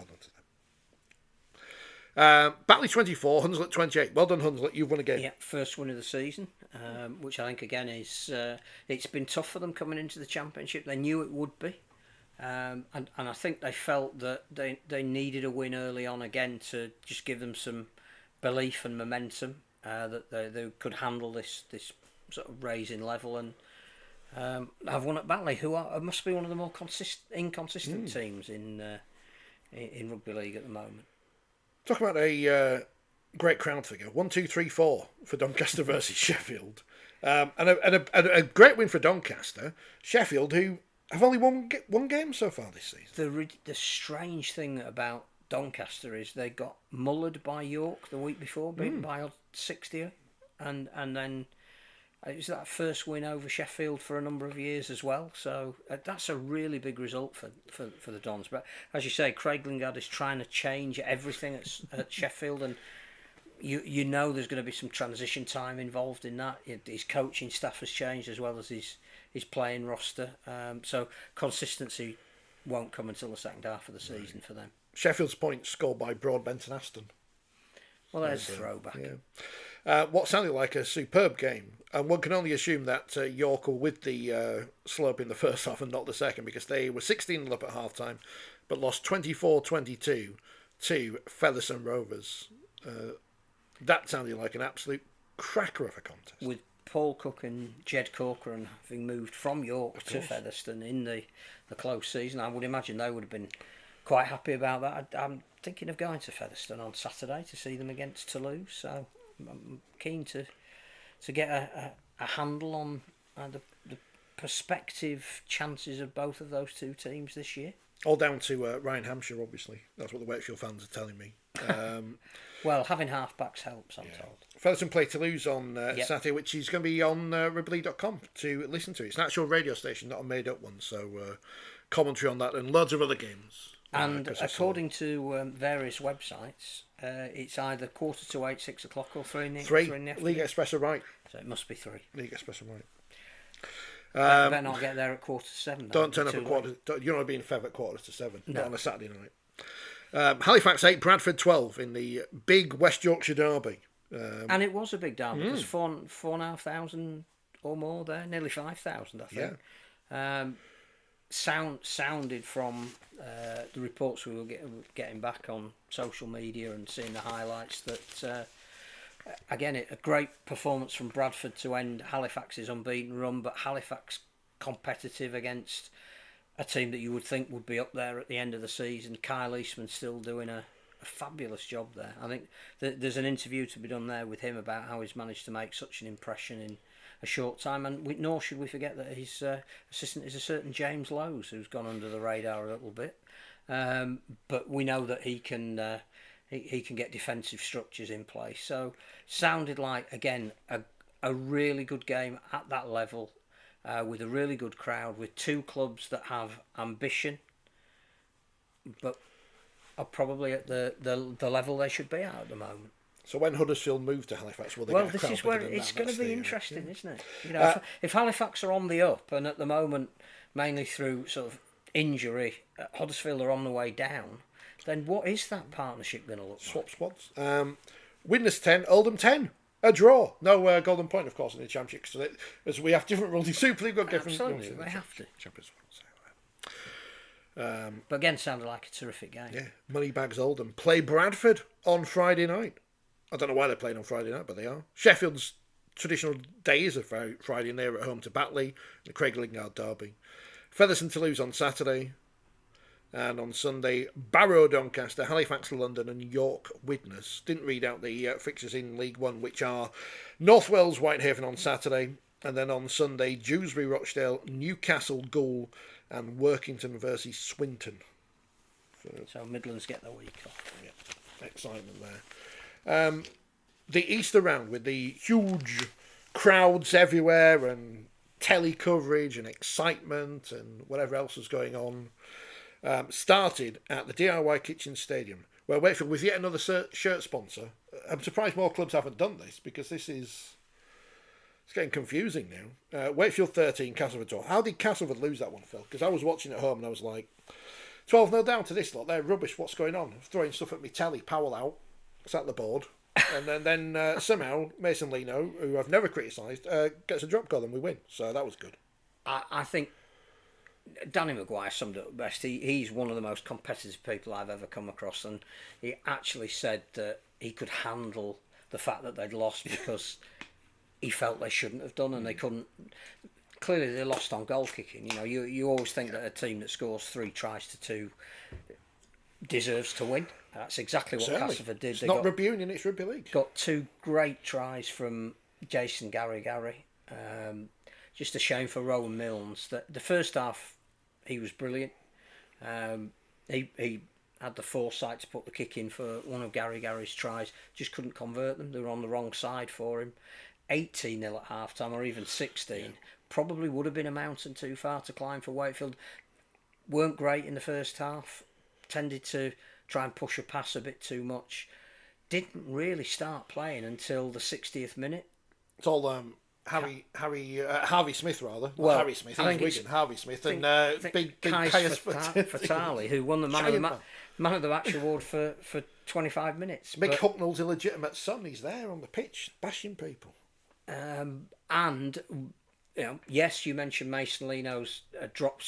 them. Batley 24, Hunslet 28. Well done, Hunslet. You've won a game. Yeah, first win of the season, which I think again is it's been tough for them coming into the Championship. They knew it would be, and I think they felt that they needed a win early on again to just give them some belief and momentum that they could handle this sort of raising level. And I've won at Batley, who must be one of the more inconsistent teams in Rugby League at the moment. Talk about a great crowd figure. 1, 2, 3, 4 for Doncaster versus Sheffield. And a great win for Doncaster. Sheffield, who have only won one game so far this season. The strange thing about Doncaster is they got mullered by York the week before, beaten by 60, and then it was that first win over Sheffield for a number of years as well. So that's a really big result for the Dons. But as you say, Craig Lingard is trying to change everything at Sheffield, and you know there's going to be some transition time involved in that. His coaching staff has changed as well as his playing roster. So consistency won't come until the second half of the season for them. Sheffield's points scored by Broadbent and Aston. Well, there's a throwback. Yeah. What sounded like a superb game. And one can only assume that York were with the slope in the first half and not the second, because they were 16 up at half time, but lost 24-22 to Featherstone Rovers. That sounded like an absolute cracker of a contest. With Paul Cook and Jed Corcoran having moved from York to Featherstone in the close season, I would imagine they would have been quite happy about that. I'm thinking of going to Featherstone on Saturday to see them against Toulouse, so I'm keen to get a handle on the prospective chances of both of those two teams this year. All down to Ryan Hampshire, obviously. That's what the Wakefield fans are telling me. Well, having halfbacks helps, I'm told. Featherstone play Toulouse on Saturday, which is going to be on rugbyleague.com to listen to. It's an actual radio station, not a made-up one, so commentary on that and loads of other games. And according to various websites, it's either 7:45, 6 o'clock, or 3 in the afternoon. League Express are right. So it must be 3. League Express are right. Better not get there at 7:15. Don't turn up at quarter. You're not being Fev at 7:15. Not on a Saturday night. Halifax 8, Bradford 12 in the big West Yorkshire derby. And it was a big derby. There's 4,500 or more there, nearly 5,000, I think. Yeah. Sounded from the reports we were getting back on social media and seeing the highlights that again a great performance from Bradford to end Halifax's unbeaten run, but Halifax competitive against a team that you would think would be up there at the end of the season. Kyle Eastman still doing a fabulous job there. I think there's an interview to be done there with him about how he's managed to make such an impression in a short time, and nor should we forget that his assistant is a certain James Lowes, who's gone under the radar a little bit, but we know that he can get defensive structures in place. So sounded like again a really good game at that level, with a really good crowd, with two clubs that have ambition, but are probably at the level they should be at the moment. So when Huddersfield move to Halifax, will they well, get a this crowd is where bigger than it's that? going to That's be the, interesting, isn't it? You know, if Halifax are on the up, and at the moment, mainly through sort of injury, Huddersfield are on the way down, then what is that partnership going to look Swap like? spots. Widnes 10, Oldham 10. A draw. No golden point, of course, in the Championship. So as we have different rules in Super League, we've got different rules. Absolutely, they have to. Champions. But again, sounded like a terrific game. Yeah, Moneybags Oldham play Bradford on Friday night. I don't know why they're playing on Friday night, but they are. Sheffield's traditional days are Friday, and they're at home to Batley, the Craig Lingard derby. Featherstone Toulouse on Saturday, and on Sunday, Barrow Doncaster, Halifax London, and York Widnes. Didn't read out the fixtures in League One, which are North Wales Whitehaven on Saturday, and then on Sunday, Dewsbury Rochdale, Newcastle Goole, and Workington versus Swinton. So Midlands get the week off. Yeah, excitement there. The Easter round with the huge crowds everywhere and telly coverage and excitement and whatever else was going on, started at the DIY Kitchen Stadium, where Wakefield was yet another shirt sponsor. I'm surprised more clubs haven't done this, because it's getting confusing now. Wakefield 13, Castleford 12. How did Castleford lose that one, Phil? Because I was watching at home and I was like, 12-0 down to this lot. They're rubbish. What's going on? Throwing stuff at me telly. Powell out. Sat the board. And then somehow Mason Lino, who I've never criticised, gets a drop goal and we win. So that was good. I think Danny Maguire summed it up best. He's one of the most competitive people I've ever come across, and he actually said that he could handle the fact that they'd lost because he felt they shouldn't have done and they couldn't. Clearly, they lost on goal kicking. You know, you always think that a team that scores 3 tries to 2 deserves to win. That's exactly what Castleford did. It's not Rugby Union, it's Rugby League. Got 2 great tries from Jason Gary. Just a shame for Rowan Milnes. That the first half, he was brilliant. He had the foresight to put the kick in for one of Gary's tries. Just couldn't convert them. They were on the wrong side for him. 18-0 at half time, or even 16. Probably would have been a mountain too far to climb for Wakefield. Weren't great in the first half. Tended to try and push a pass a bit too much. Didn't really start playing until the 60th minute. It's all Harvey Smith, rather. Well, Harry Smith. He's Wigan. Harvey Smith and big Kais Fatali, who won the man of the match award for 25 minutes. Mick Hucknall's illegitimate son. He's there on the pitch bashing people. And you know, yes, you mentioned Mason Lino's drop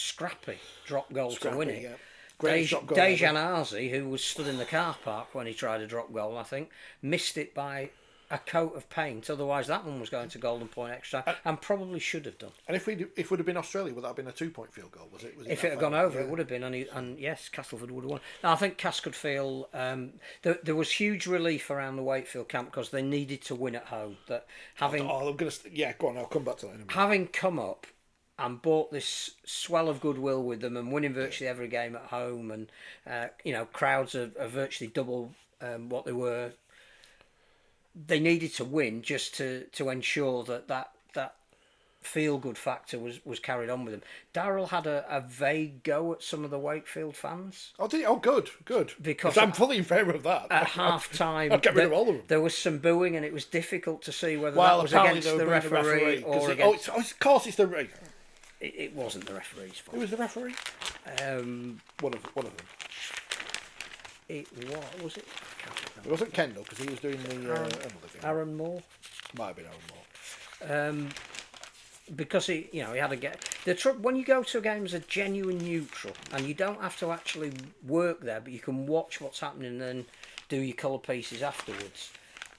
goal to win it. Yeah. Dejan Arzi, who was stood in the car park when he tried a drop goal, I think, missed it by a coat of paint. Otherwise, that one was going to golden point extra, and probably should have done. And if we'd have been Australia, would that have been a 2-point field goal? Was it? If it had gone over, it would have been. And yes, Castleford would have won. Now, I think Cass could feel there was huge relief around the Wakefield camp because they needed to win at home. That having go on. I'll come back to that in a minute. Having come up and brought this swell of goodwill with them and winning virtually every game at home, and crowds are virtually double what they were. They needed to win just to ensure that feel-good factor was carried on with them. Darryl had a vague go at some of the Wakefield fans. Oh, did he? Oh, good. Because I'm fully in favour of that. At half-time, I'd get rid of all of them. There was some booing, and it was difficult to see whether that was against the referee or against... Of course it's the referee. It wasn't the referee's fault. Who was the referee? One of them. Was it? It wasn't Kendall, because he was doing the Aaron Moore. Might have been Aaron Moore. Because he had a get. When you go to a game as a genuine neutral, and you don't have to actually work there, but you can watch what's happening and then do your colour pieces afterwards.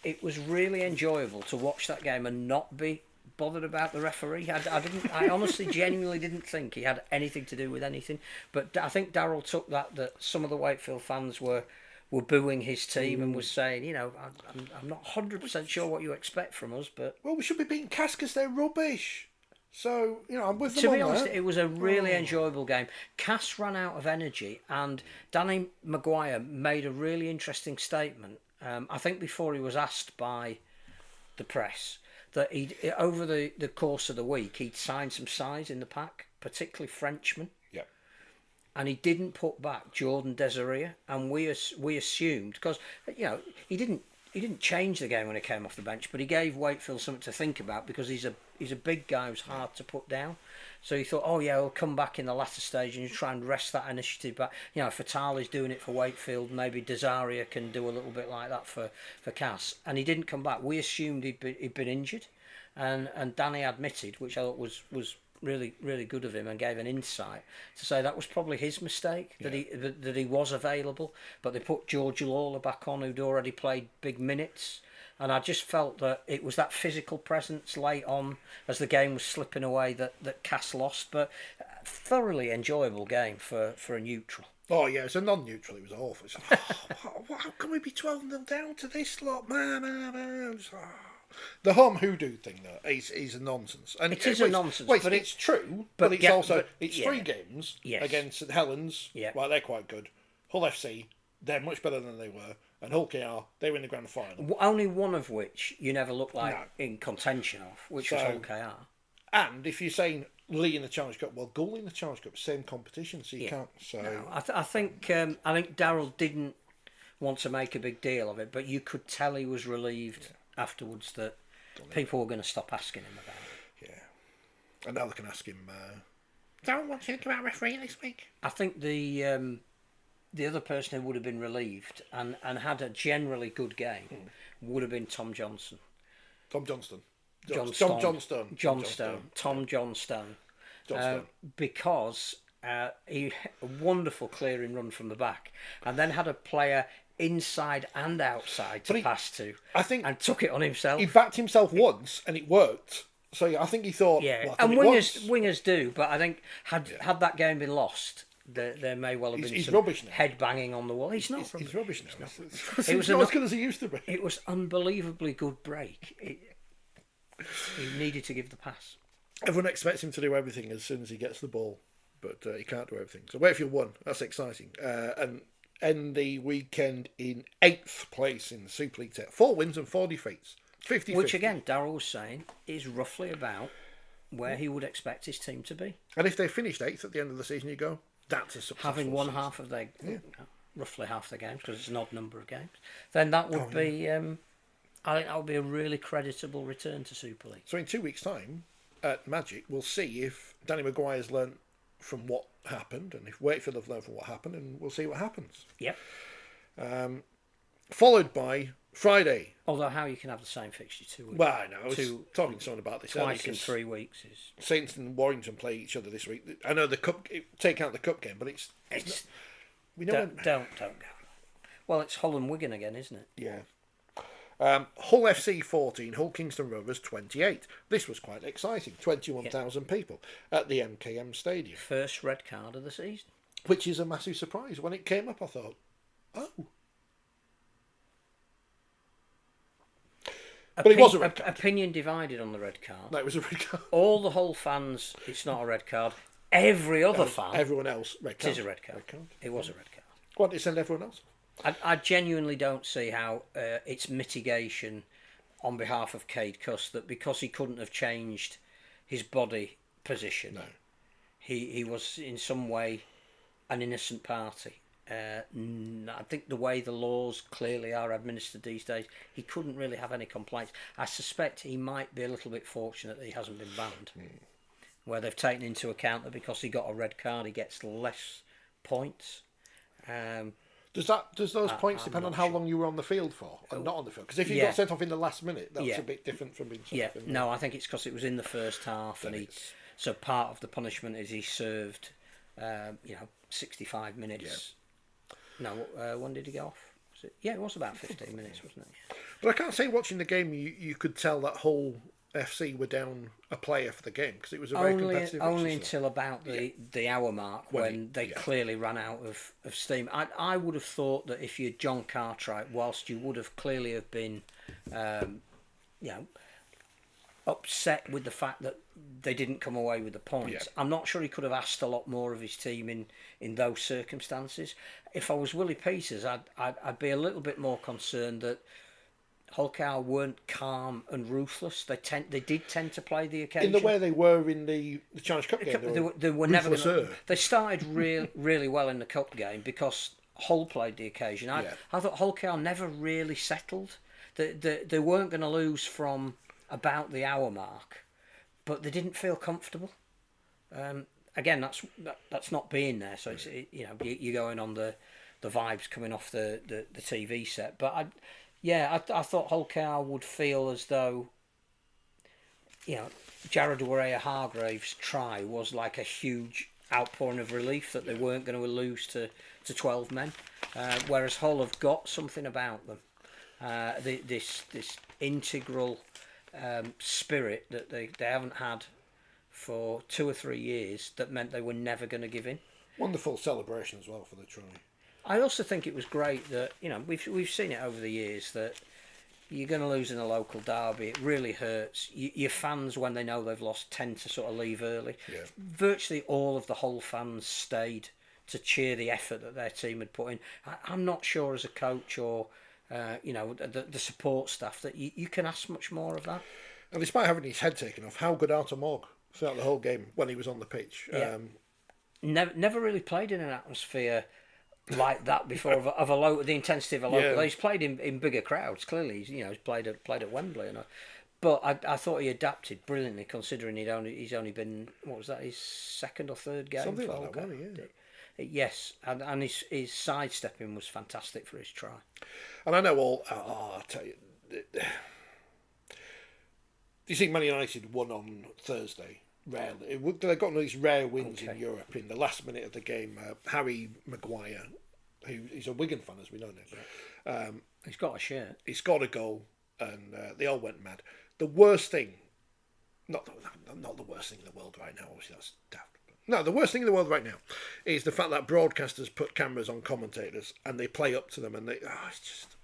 It was really enjoyable to watch that game and not be bothered about the referee. I honestly, genuinely didn't think he had anything to do with anything. But I think Darryl took that some of the Wakefield fans were booing his team and was saying, I'm not 100% sure what you expect from us, but... Well, we should be beating Cass because they're rubbish. So, I'm with them. To be honest, it was a really enjoyable game. Cass ran out of energy, and Danny Maguire made a really interesting statement. I think before he was asked by the press that over the course of the week, he'd signed some sides in the pack, particularly Frenchmen. Yeah. And he didn't put back Jordan Desiree, and we assumed, because he didn't change the game when he came off the bench, but he gave Wakefield something to think about because he's a big guy who's hard to put down. So he thought, he'll come back in the latter stage and try and wrest that initiative back. Fatali's doing it for Wakefield, maybe Desiree can do a little bit like that for Cass. And he didn't come back. We assumed he'd been injured, and Danny admitted, which I thought was really, really good of him, and gave an insight to say that was probably his mistake, that he was available, but they put George Lawler back on, who'd already played big minutes. And I just felt that it was that physical presence late on as the game was slipping away that Cass lost. But thoroughly enjoyable game for a neutral. Oh, yeah, as a non-neutral, it was awful. It's like, how can we be 12-0 down to this lot? Man. The home hoodoo thing, though, is a nonsense. And it is a nonsense. But it's true. But it's also... It's 3 games against St Helens. Yeah. Well, they're quite good. Hull FC, they're much better than they were. And Hull KR, they were in the grand final. Only one of which you never looked like in contention of, which was Hull KR. And if you're saying Lee in the Challenge Cup, well, Gull in the Challenge Cup, same competition, so you can't. So No, I think Darryl didn't want to make a big deal of it, but you could tell he was relieved afterwards that people were going to stop asking him about it. Yeah, and now they can ask him. Darryl, what do you think about refereeing this week? I think the other person who would have been relieved and had a generally good game would have been Tom Johnson. Tom Johnston. Tom Johnstone. Because he a wonderful clearing run from the back, and then had a player inside and outside to pass to. I think, and took it on himself. He backed himself once, and it worked. So I think he thought, yeah, well, and wingers do, but I think had that game been lost, there may well have been some rubbish now. head banging on the wall. He's not. He's rubbish now. It was not as good as he used to be. It was unbelievably good break. He needed to give the pass. Everyone expects him to do everything as soon as he gets the ball, but he can't do everything. So Wakefield won. That's exciting. And end the weekend in 8th place in the Super League 10. 4 wins and 4 defeats. 50-50. Which again, Darryl was saying, is roughly about where he would expect his team to be. And if they finished 8th at the end of the season, you go, that's a successful having won season. half of their, roughly half the games, because it's an odd number of games, then that would be, I think that would be a really creditable return to Super League. So in 2 weeks' time, at Magic, we'll see if Danny Maguire's learnt from what happened, and if Wakefield have learned from what happened, and we'll see what happens. Yep. Followed by Friday. Although how you can have the same fixture 2 weeks. Well, I know. I was talking to someone about this twice in 3 weeks is. Saints and Warrington play each other this week. I know the cup. Take out the cup game, but it's not, we know. Don't go. Well, it's Hull and Wigan again, isn't it? Yeah. Hull FC 14, Hull Kingston Rovers 28. This was quite exciting. 21,000 people at the MKM Stadium. First red card of the season. Which is a massive surprise. When it came up, I thought, oh. But it was a red card. Opinion divided on the red card. No, it was a red card. All the Hull fans, it's not a red card. Every other fan. Everyone else, red card. It is a red card. It was a red card. Why did they send everyone else? I genuinely don't see how it's mitigation on behalf of Cade Cuss that because he couldn't have changed his body position, he was in some way an innocent party. I think the way the laws clearly are administered these days, he couldn't really have any complaints. I suspect he might be a little bit fortunate that he hasn't been banned, where they've taken into account that because he got a red card, he gets less points. Does those points depend on how long you were on the field for and not on the field? Because if you got sent off in the last minute, that's a bit different from being sent off. No, I think it's because it was in the first half, and so part of the punishment is he served, 65 minutes. Yeah. No, when did he go off? It was about 15 minutes, wasn't it? But I can't say watching the game you could tell that Hull FC were down a player for the game because it was a very competitive only until about the hour mark when they clearly ran out of steam. I would have thought that if you're John Cartwright, whilst you would have clearly have been upset with the fact that they didn't come away with the points, I'm not sure he could have asked a lot more of his team in those circumstances. If I was Willie Peters, I'd be a little bit more concerned that Hull Cow weren't calm and ruthless. They did tend to play the occasion in the way they were in the Challenge Cup game. They were never gonna, they started really well in the cup game because Hull played the occasion. I thought Hull Cow never really settled. They weren't going to lose from about the hour mark, but they didn't feel comfortable. Again, that's not being there. So it's you're going on the vibes coming off the TV set, but I thought Hull Cow would feel as though, Jared Warrea-Hargrave's try was like a huge outpouring of relief that they weren't going to lose to 12 men, whereas Hull have got something about them, this integral spirit that they haven't had for 2 or 3 years that meant they were never going to give in. Wonderful celebration as well for the try. I also think it was great that we've seen it over the years that you're going to lose in a local derby. It really hurts. Your fans, when they know they've lost, tend to sort of leave early. Yeah. Virtually all of the Hull fans stayed to cheer the effort that their team had put in. I'm not sure as a coach or the support staff that you can ask much more of that. And despite having his head taken off, how good Arthur Morg throughout the whole game when he was on the pitch. Yeah. Never really played in an atmosphere like that before of a low, the intensity of a local. Yeah. He's played in bigger crowds. Clearly, he's played at Wembley, but I thought he adapted brilliantly, considering he's only been, what was that, his second or third game? Something for like that, Holker. wasn't it? Yeah. Yes, and his sidestepping was fantastic for his try. And I know I'll tell you. Do you think Man United won on Thursday? Rarely. They've got these rare wins in Europe in the last minute of the game. Harry Maguire, he's a Wigan fan, as we know now. He's got a shirt. He scored a goal, and they all went mad. The worst thing, not the worst thing in the world right now, obviously that's daft. No, the worst thing in the world right now is the fact that broadcasters put cameras on commentators and they play up to them, and it's just...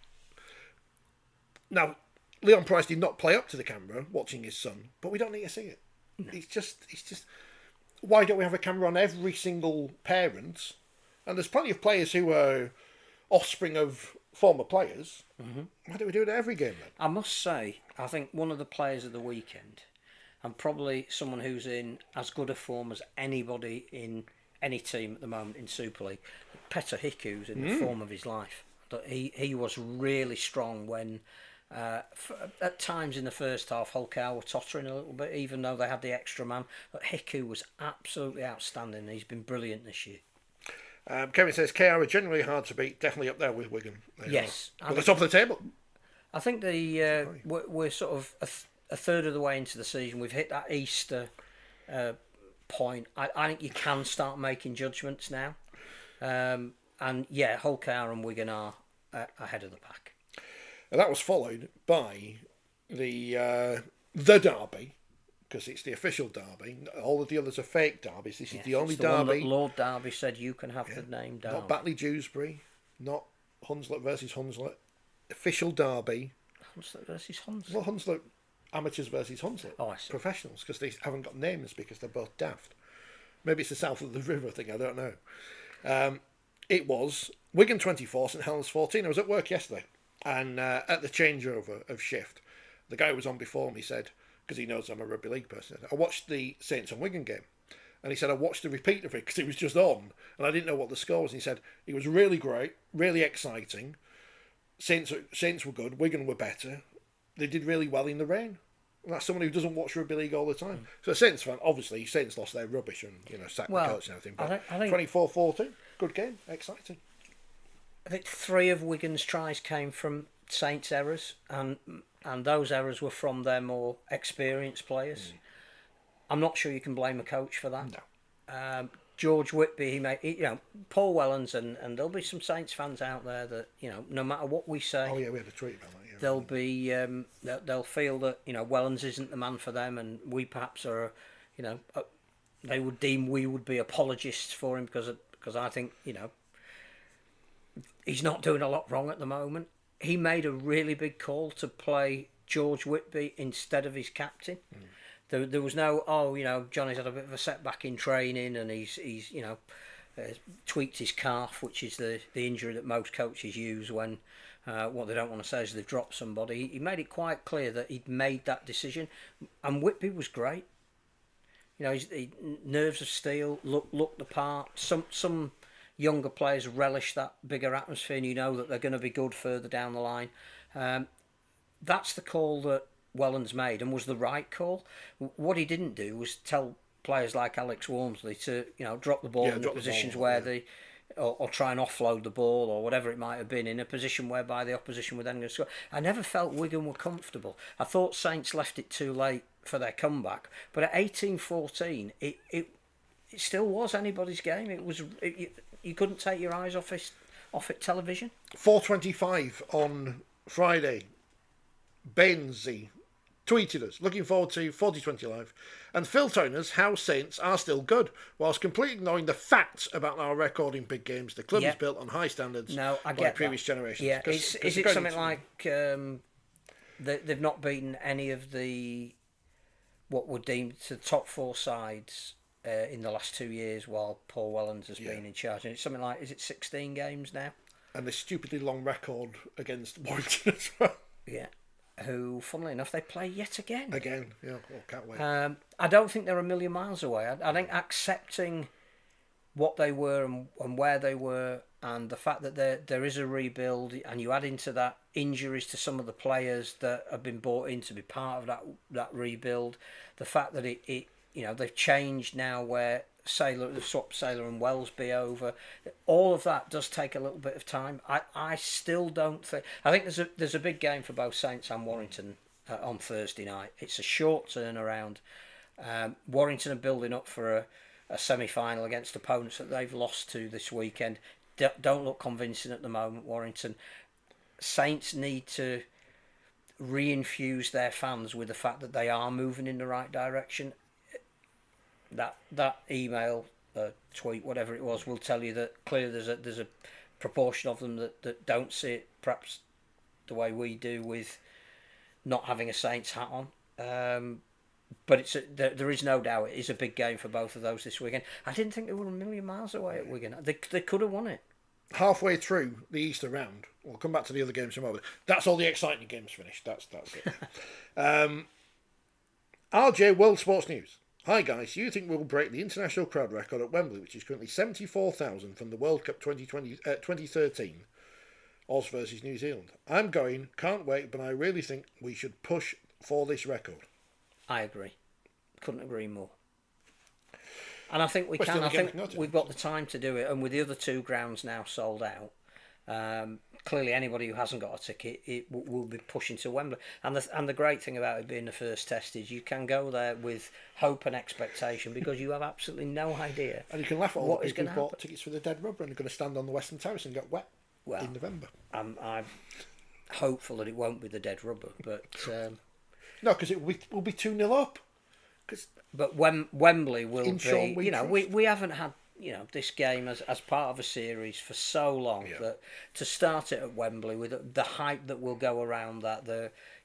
Now, Leon Price did not play up to the camera watching his son, but we don't need to see it. No. It's just. Why don't we have a camera on every single parent? And there's plenty of players who are offspring of former players. Mm-hmm. Why don't we do it at every game then? I must say, I think one of the players of the weekend, and probably someone who's in as good a form as anybody in any team at the moment in Super League, Petr Hiku's in the form of his life. He was really strong when... at times in the first half, Holker were tottering a little bit, even though they had the extra man. But Hiku was absolutely outstanding. He's been brilliant this year. Kevin says KR are generally hard to beat, definitely up there with Wigan. Yes, at the top of the table. I think we're sort of a third of the way into the season. We've hit that Easter point. I think you can start making judgments now. And Holker and Wigan are ahead of the pack. And that was followed by the derby, because it's the official derby. All of the others are fake derbies. This is the only derby. One that Lord Derby said you can have the name derby. Not Batley Dewsbury, not Hunslet versus Hunslet. Official derby. Hunslet versus Hunslet. Well, Hunslet amateurs versus Hunslet. Oh, I see. Professionals, because they haven't got names because they're both daft. Maybe it's the south of the river thing. I don't know. It was Wigan 24, St Helens 14. I was at work yesterday. And at the changeover of shift, the guy who was on before me said, because he knows I'm a rugby league person, I watched the Saints and Wigan game. And he said, I watched the repeat of it because it was just on. And I didn't know what the score was. And he said, it was really great, really exciting. Saints were good, Wigan were better. They did really well in the rain. And that's someone who doesn't watch rugby league all the time. So a Saints fan, obviously, Saints lost their rubbish and sacked the coach and everything. But I think 24-14, good game, exciting. I think 3 of Wigan's tries came from Saints' errors, and those errors were from their more experienced players. I'm not sure you can blame a coach for that. No. George Whitby, he made, Paul Wellens, and there'll be some Saints fans out there that, no matter what we say, we had a tweet about that. Yeah, they'll be, they'll feel that Wellens isn't the man for them, and we perhaps are, they would deem we would be apologists for him because I think he's not doing a lot wrong at the moment. He made a really big call to play George Whitby instead of his captain. There was no, Johnny's had a bit of a setback in training and he's tweaked his calf, which is the injury that most coaches use when what they don't want to say is they've dropped somebody. He made it quite clear that he'd made that decision, and Whitby was great. He nerves of steel, looked the part. Some younger players relish that bigger atmosphere, and that they're going to be good further down the line. That's the call that Wellens made, and was the right call. What he didn't do was tell players like Alex Walmsley to drop the ball in the positions where they or try and offload the ball or whatever it might have been, in a position whereby the opposition were then going to score. I never felt Wigan were comfortable. I thought Saints left it too late for their comeback, but at 18-14 it still was anybody's game. It was you couldn't take your eyes off it television. 4:25 on Friday. Benzie tweeted us, looking forward to 4020 Live, and Phil telling us how Saints are still good, whilst completely ignoring the facts about our record in big games. The club is built on high standards by previous generations. Yeah, is it something like they've not beaten any of the what were deemed to top 4 sides in the last 2 years while Paul Wellens has been in charge? And it's something like, is it 16 games now? And the stupidly long record against Warrington as well. Yeah. who, funnily enough, they play yet again. Again, yeah, well, can't wait. I don't think they're a million miles away. I think accepting what they were and where they were, and the fact that there is a rebuild, and you add into that injuries to some of the players that have been brought in to be part of that rebuild, the fact that it they've changed now where they've swapped Sailor and Wellesby over, all of that does take a little bit of time. I still don't think. I think there's a big game for both Saints and Warrington on Thursday night. It's a short turnaround. Warrington are building up for a semi-final against opponents that they've lost to this weekend. Don't look convincing at the moment, Warrington. Saints need to reinfuse their fans with the fact that they are moving in the right direction. That email, tweet, whatever it was, will tell you that clearly there's a proportion of them that don't see it perhaps the way we do with not having a Saints hat on. But there is no doubt it is a big game for both of those this weekend. I didn't think they were a million miles away at Wigan. They could have won it. Halfway through the Easter round, we'll come back to the other games tomorrow. That's all the exciting games finished. That's it. RJ, World Sports News. Hi guys, you think we'll break the international crowd record at Wembley, which is currently 74,000 from the World Cup 2013, Oz versus New Zealand? I'm going, can't wait, but I really think we should push for this record. I agree. Couldn't agree more. And I think we can. I think we've got the time to do it. And with the other two grounds now sold out, clearly anybody who hasn't got a ticket will be pushing to Wembley. And the great thing about it being the first test is you can go there with hope and expectation because you have absolutely no idea. And you can laugh at all the people who bought tickets for the Dead Rubber and are going to stand on the Western Terrace and get wet in November. I'm hopeful that it won't be the Dead Rubber, but no, because it will be 2-0 up. But Wembley will be. We haven't had this game as part of a series for so long that to start it at Wembley with the hype that will go around that.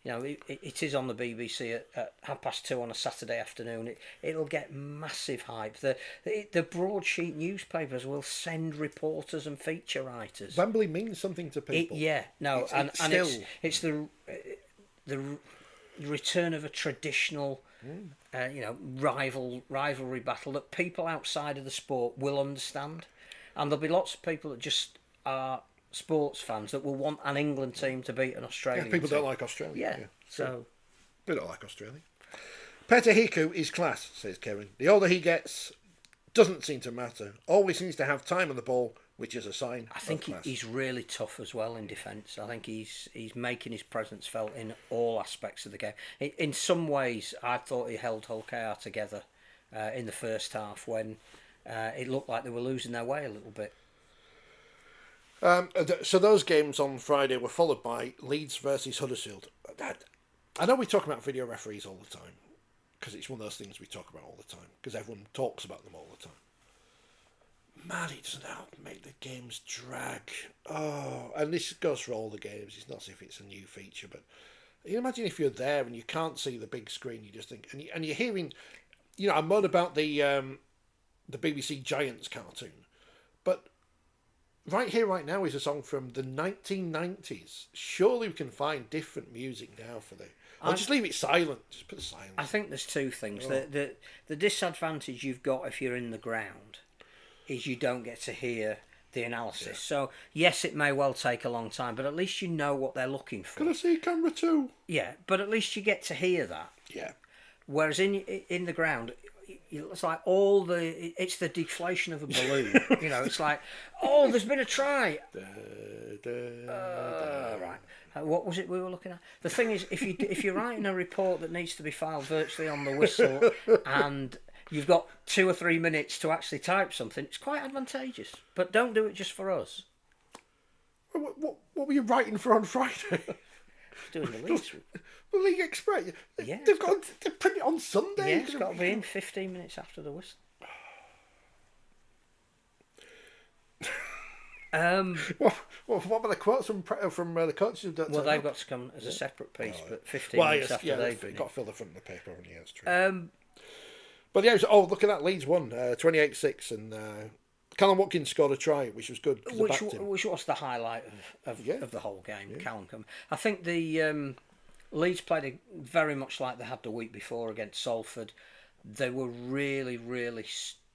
It is on the BBC at 2:30 on a Saturday afternoon. It'll get massive hype. The broadsheet newspapers will send reporters and feature writers. Wembley means something to people. It's the return of a traditional. Rivalry battle that people outside of the sport will understand, and there'll be lots of people that just are sports fans that will want an England team to beat an Australian. People team. don't like Australia. Yeah, so they don't like Australia. Peter Hiku is class, says Kevin. The older he gets, doesn't seem to matter. Always seems to have time on the ball, which is a sign. I think he's really tough as well in defence. I think he's making his presence felt in all aspects of the game. In some ways, I thought he held Hull KR together in the first half when it looked like they were losing their way a little bit. So those games on Friday were followed by Leeds versus Huddersfield. I know we talk about video referees all the time because it's one of those things we talk about all the time because everyone talks about them all the time. Man, it doesn't help make the games drag. Oh, and this goes for all the games. It's not as if it's a new feature, but you imagine if you're there and you can't see the big screen, you just think, and you're hearing, I moan about the BBC Giants cartoon, but right here, right now is a song from the 1990s. Surely we can find different music now for the. I'll just leave it silent. Just put silence. I think there's two things. The disadvantage you've got if you're in the ground is you don't get to hear the analysis. Yeah. So, yes, it may well take a long time, but at least you know what they're looking for. Can I see camera 2? Yeah, but at least you get to hear that. Yeah. Whereas in the ground, it's like it's the deflation of a balloon. It's like, there's been a try. Right. What was it we were looking at? The thing is, if you're writing a report that needs to be filed virtually on the whistle and you've got 2 or 3 minutes to actually type something, it's quite advantageous. But don't do it just for us. What were you writing for on Friday? Doing the Leeds. The League Express. Yeah, they print it on Sunday. Yeah, it's got to be in 15 minutes after the whistle. What about the quotes from the coaches? Well, they've got to come as a separate piece, but 15 minutes after they've been. Got to fill the front of the paper, haven't you? That's true. But yeah, look at that. Leeds won 28-6, and Callum Watkins scored a try, which was good. Which was the highlight of the whole game. Yeah. Callum. I think the Leeds played very much like they had the week before against Salford. They were really, really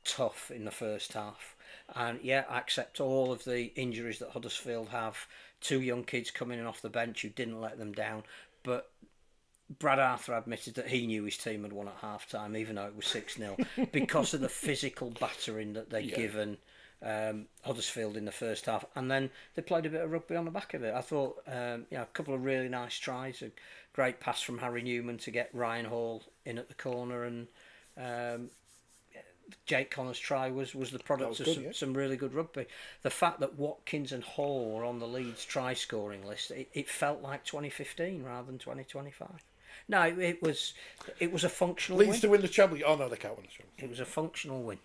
tough in the first half. And yeah, I accept all of the injuries that Huddersfield have. 2 young kids coming in off the bench who didn't let them down. But Brad Arthur admitted that he knew his team had won at half time, even though it was 6-0, because of the physical battering that they'd given Huddersfield in the first half. And then they played a bit of rugby on the back of it. I thought a couple of really nice tries, a great pass from Harry Newman to get Ryan Hall in at the corner, and Jake Connor's try was the product of some really good rugby. The fact that Watkins and Hall were on the Leeds try scoring list, it felt like 2015 rather than 2025. No, it was a functional Leeds win. to win the treble. Oh no, they can't win the treble. It was a functional win.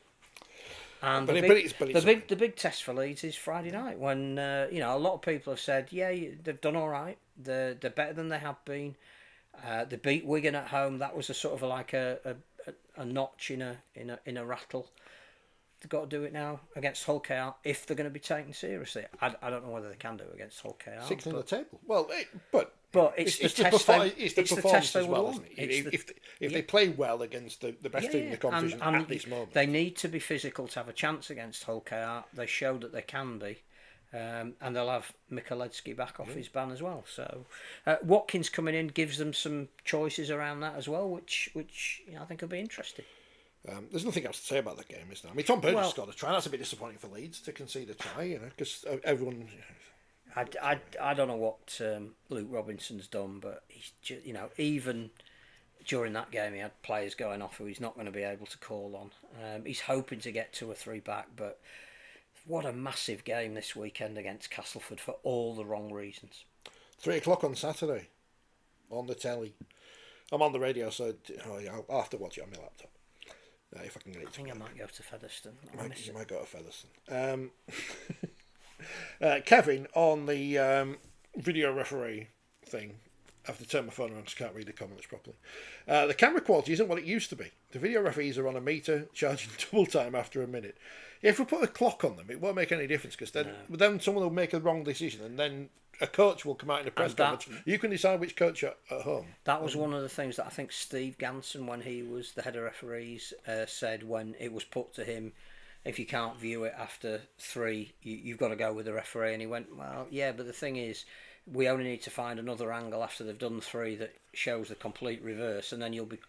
And But the big test for Leeds is Friday night, when a lot of people have said, yeah, they've done all right. They're better than they have been. They beat Wigan at home. That was a sort of like a notch in a rattle. They've got to do it now against Hull KR if they're going to be taken seriously. I don't know whether they can do it against Hull KR. 6th on the table. Well, but it's the test. It's the performance as well, want. isn't it? If they play well against the best team in the competition and at this moment, they need to be physical to have a chance against Hull KR. They showed that they can be. And they'll have Mikulecki back off his ban as well. So Watkins coming in gives them some choices around that as well, which I think will be interesting. there's nothing else to say about that game, is there? I mean, Tom Burgess scored a try. That's a bit disappointing for Leeds to concede a try, because everyone. I don't know what Luke Robinson's done, but he's just, even during that game he had players going off who he's not going to be able to call on. He's hoping to get 2 or 3 back, but what a massive game this weekend against Castleford for all the wrong reasons. 3:00 on Saturday, on the telly. I'm on the radio, so I'll have to watch it on my laptop. If I can get it. I think I might go to Featherstone. You might go to Featherstone. Kevin, on the video referee thing, I have to turn my phone around because I can't read the comments properly. The camera quality isn't what it used to be. The video referees are on a meter, charging double time after a minute. If we put a clock on them, it won't make any difference, because then someone will make a wrong decision, and then a coach will come out in a press conference. You can decide which coach at home. That was one of the things that I think Steve Ganson, when he was the head of referees, said when it was put to him, if you can't view it after 3, you've got to go with the referee. And he went, well, yeah, but the thing is, we only need to find another angle after they've done 3 that shows the complete reverse, and then you'll be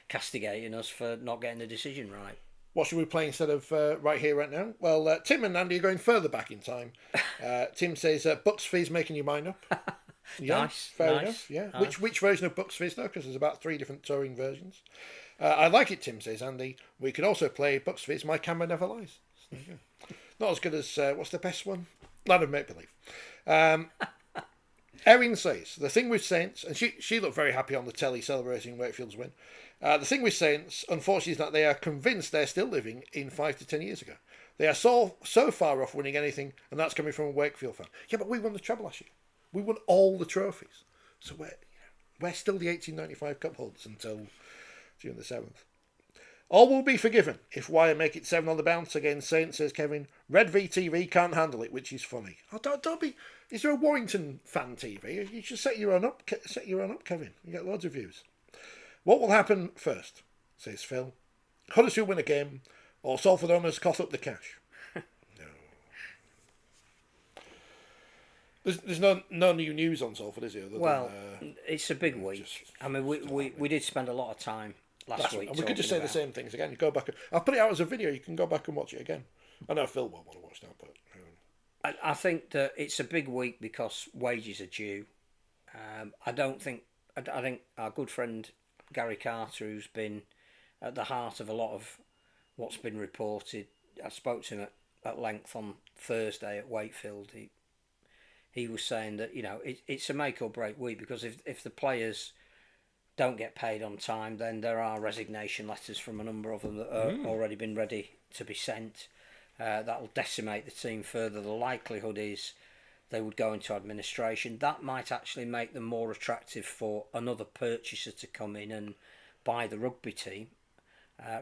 castigating us for not getting the decision right. What should we play instead of right here, right now? Well, Tim and Andy are going further back in time. Tim says, Bucks Fizz making your mind up. Yeah, nice. Fair enough, yeah. Nice. Which version of Bucks Fizz, though? Because there's about 3 different touring versions. I like it, Tim says, Andy. We could also play Bucks Fizz, My Camera Never Lies. Not as good as, what's the best one? Land of Make Believe. Erin says, the thing with Saints, and she looked very happy on the telly celebrating Wakefield's win. The thing with Saints, unfortunately, is that they are convinced they're still living in 5 to 10 years ago. They are so far off winning anything, and that's coming from a Wakefield fan. Yeah, but we won the treble last year. We won all the trophies. So we're still the 1895 Cup holders until June the 7th. All will be forgiven if Wire make it 7 on the bounce against Saints, says Kevin. Red VTV can't handle it, which is funny. Oh, don't be. Is there a Warrington fan TV? You should set your own up. Set your own up, Kevin. You get loads of views. What will happen first, says Phil? Huddersfield win a game, or Salford owners cough up the cash? No. There's no new news on Salford, is there? It's a big week. I mean, we did spend a lot of time last week. And we could just say the same things again. You go back. I'll put it out as a video. You can go back and watch it again. I know Phil won't want to watch that, but I think that it's a big week because wages are due. I think our good friend Gary Carter, who's been at the heart of a lot of what's been reported, I spoke to him at length on Thursday at Wakefield. He was saying that it's a make or break week, because if the players don't get paid on time, then there are resignation letters from a number of them that are already been ready to be sent. That'll decimate the team further. The likelihood is they would go into administration. That might actually make them more attractive for another purchaser to come in and buy the rugby team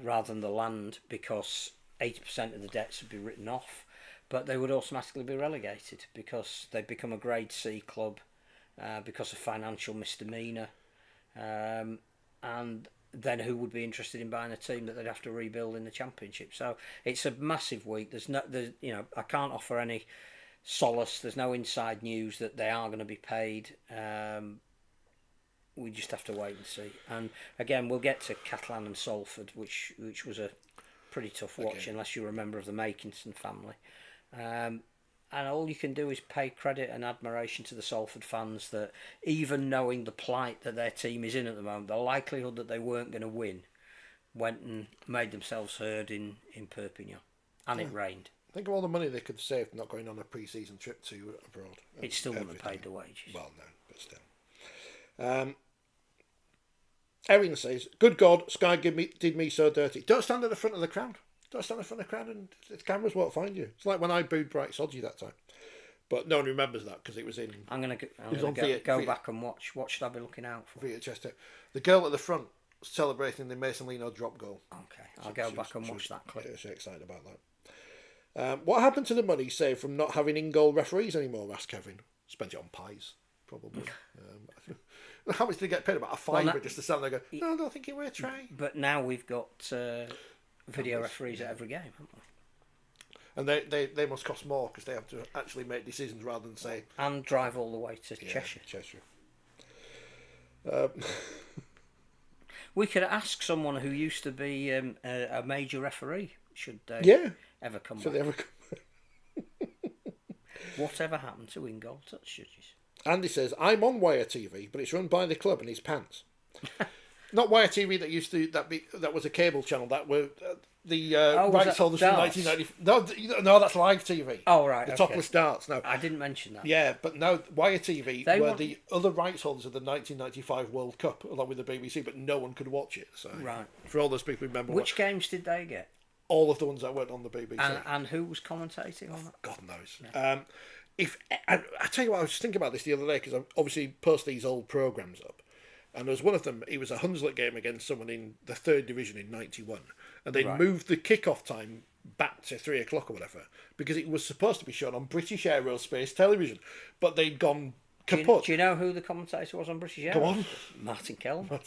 rather than the land, because 80% of the debts would be written off. But they would automatically be relegated because they'd become a Grade C club because of financial misdemeanour. and then who would be interested in buying a team that they'd have to rebuild in the Championship? So it's a massive week. I can't offer any solace. There's no inside news that they are going to be paid. We just have to wait and see. And again, we'll get to Catalan and Salford, which was a pretty tough watch, unless you're a member of the Makinson family. And all you can do is pay credit and admiration to the Salford fans that, even knowing the plight that their team is in at the moment, the likelihood that they weren't going to win, went and made themselves heard in Perpignan. And it rained. Think of all the money they could save not going on a pre-season trip to abroad. It still wouldn't have paid the wages. Well, no, but still. Erin says, "Good God, Sky did me so dirty. Don't stand at the front of the crowd. Don't stand in front of the crowd, and the cameras won't find you. It's like when I booed Bright Sodgy that time, but no one remembers that because it was in. I'm gonna go back and watch. What should I be looking out for? VHS tape. The girl at the front celebrating the Mason Lino drop goal. Okay, I'll go back and watch that clip. Yeah, she's excited about that. What happened to the money saved from not having in-goal referees anymore? Asked Kevin. Spent it on pies, probably. How much did he get paid? About a fiver just to stand there and go, no, I don't think it were a try. But now we've got video referees at every game, haven't we? And they must cost more because they have to actually make decisions rather than say... And drive all the way to Cheshire. We could ask someone who used to be a major referee, should they ever come back. Whatever happened to in-goal touch judges? Andy says, I'm on Wire TV, but it's run by the club and his pants. Not Wire TV that was a cable channel. That were the rights holders from 1990. No, that's live TV. Oh, right. The topless darts. No, I didn't mention that. Yeah, but no, Wire TV were the other rights holders of the 1995 World Cup, along with the BBC, but no one could watch it. So, right. For all those people who remember, which games did they get? All of the ones that weren't on the BBC. And who was commentating on that? God knows. Yeah. I tell you what, I was thinking about this the other day because I obviously post these old programmes up, and there was one of them. It was a Hunslet game against someone in the 3rd Division in '91, and they moved the kick-off time back to 3 o'clock or whatever because it was supposed to be shown on British Aerospace television, but they'd gone kaput. Do you know who the commentator was on British Aerospace? Go on, Martin Kellman.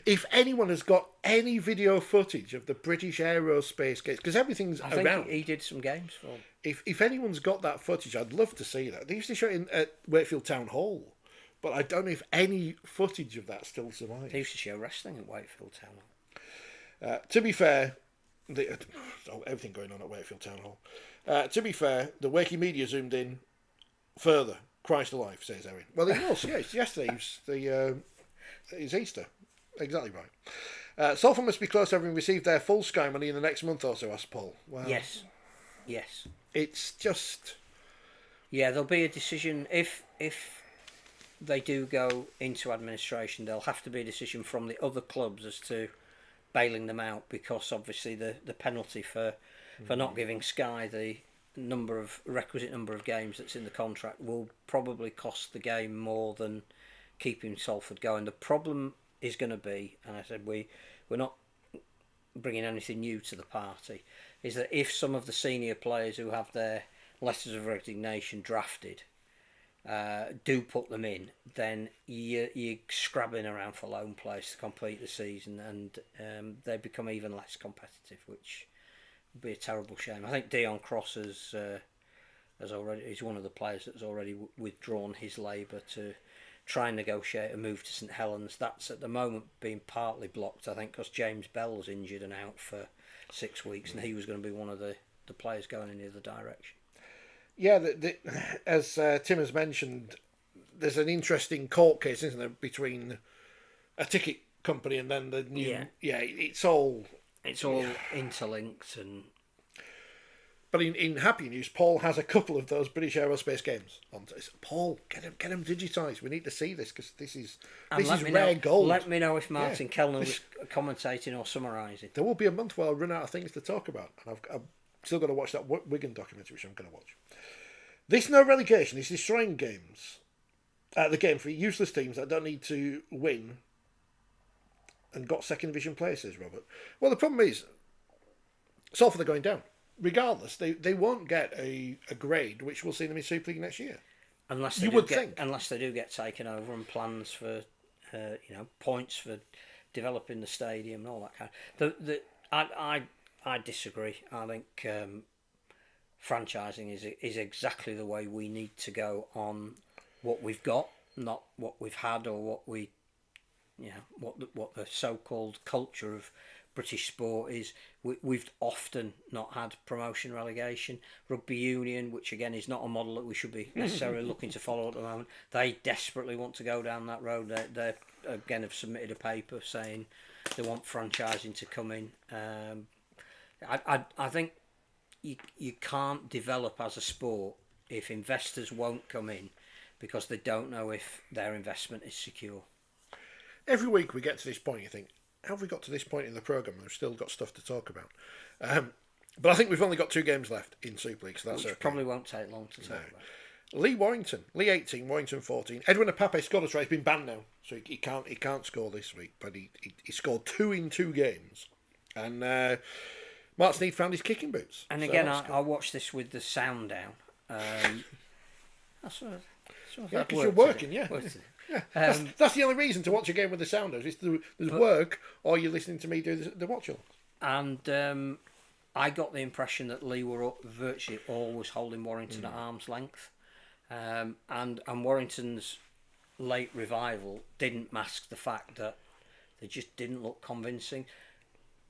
If anyone has got any video footage of the British Aerospace games, because everything's around. I think he did some games for them. If anyone's got that footage, I'd love to see that. They used to show it at Wakefield Town Hall, but I don't know if any footage of that still survives. They used to show wrestling at Wakefield Town Hall. To be fair, everything going on at Wakefield Town Hall. To be fair, the Wakey media zoomed in further. Christ alive, says Erin. Well, it was. Yeah, it's yesterday. It's Easter. Exactly right. Salford must be close to having received their full Sky money in the next month or so, asked Paul. Wow. Yes. It's just... Yeah, there'll be a decision. If they do go into administration, there'll have to be a decision from the other clubs as to bailing them out, because obviously the penalty for not giving Sky the requisite number of games that's in the contract will probably cost the game more than keeping Salford going. The problem is going to be, and I said we're not bringing anything new to the party, is that if some of the senior players who have their letters of resignation drafted do put them in, then you're scrabbling around for loan players to complete the season, and they become even less competitive, which would be a terrible shame. I think Dion Cross is one of the players that's already withdrawn his labour to try and negotiate a move to St Helens. That's at the moment being partly blocked, I think, because James Bell's injured and out for 6 weeks, and he was going to be one of the players going in the other direction. Yeah, as Tim has mentioned, there's an interesting court case, isn't there, between a ticket company and then the new... Yeah, it's all interlinked and... But in happy news, Paul has a couple of those British Aerospace games on. Paul, get them digitised. We need to see this because this is rare gold. Let me know if Martin Kellner was commentating or summarising. There will be a month where I'll run out of things to talk about, and I've still got to watch that Wigan documentary, which I'm going to watch. This no relegation is destroying games. The game for useless teams that don't need to win and got second division places, Robert. Well, the problem is, Salford are going down. Regardless, they won't get a grade which will see them in Super League next year. Unless they do get taken over and plans for points for developing the stadium and all that kind of. I disagree. I think franchising is exactly the way we need to go on what we've got, not what we've had or what the so-called culture of British sport is. We've often not had promotion relegation. Rugby union, which again is not a model that we should be necessarily looking to follow at the moment, they desperately want to go down that road. They again have submitted a paper saying they want franchising to come in. I think you can't develop as a sport if investors won't come in because they don't know if their investment is secure. Every week we get to this point, you think, have we got to this point in the programme? We've still got stuff to talk about. But I think we've only got 2 games left in Super League, so that's Which okay. probably won't take long to talk about. Lee 18, Warrington 14. Edwin Apape scored a try. He's been banned now, so he can't score this week. But he scored 2 in 2 games, and Mark Sneed found his kicking boots. And again, I watched this with the sound down. Because you're working, yeah. That's the only reason to watch a game with the sounders. Is there's work, or you're listening to me do the watch all. And I got the impression that Lee were virtually always holding Warrington at arm's length, and Warrington's late revival didn't mask the fact that they just didn't look convincing.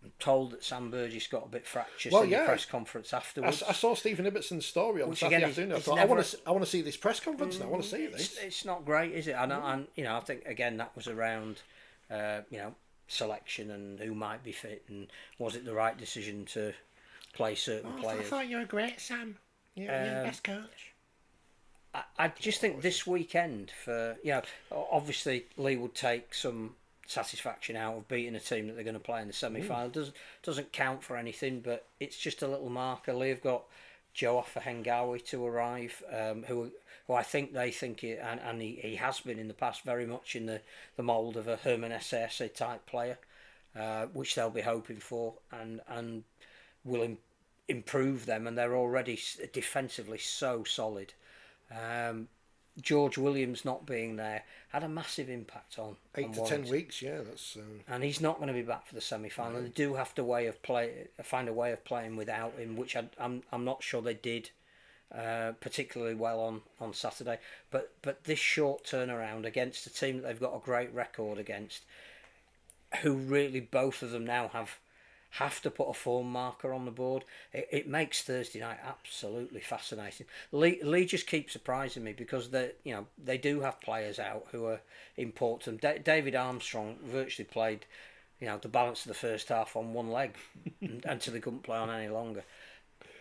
I'm told that Sam Burgess got a bit fractious in the press conference afterwards. I saw Stephen Ibbetson's story on Saturday afternoon. I thought, I want to see this press conference now. I want to see this. It's not great, is it? And I think again that was around selection and who might be fit and was it the right decision to play certain players. I thought you were great, Sam. You're the best coach. I just think this weekend obviously Lee would take some satisfaction out of beating a team that they're going to play in the semi-final. Doesn't count for anything, but it's just a little marker. Lee have got Joe Hengawi to arrive, who I think they think he has been in the past very much in the mould of a Herman Esse type player, which they'll be hoping for and will improve them, and they're already defensively so solid. George Williams not being there had a massive impact on 8 to 10 weeks. Yeah, that's and he's not going to be back for the semi-final. They do have to find a way of playing without him, which I'm not sure they did particularly well on Saturday. But this short turnaround against a team that they've got a great record against, who really both of them now have to put a form marker on the board. It makes Thursday night absolutely fascinating. Lee just keeps surprising me because they do have players out who are important. David Armstrong virtually played the balance of the first half on one leg until they couldn't play on any longer.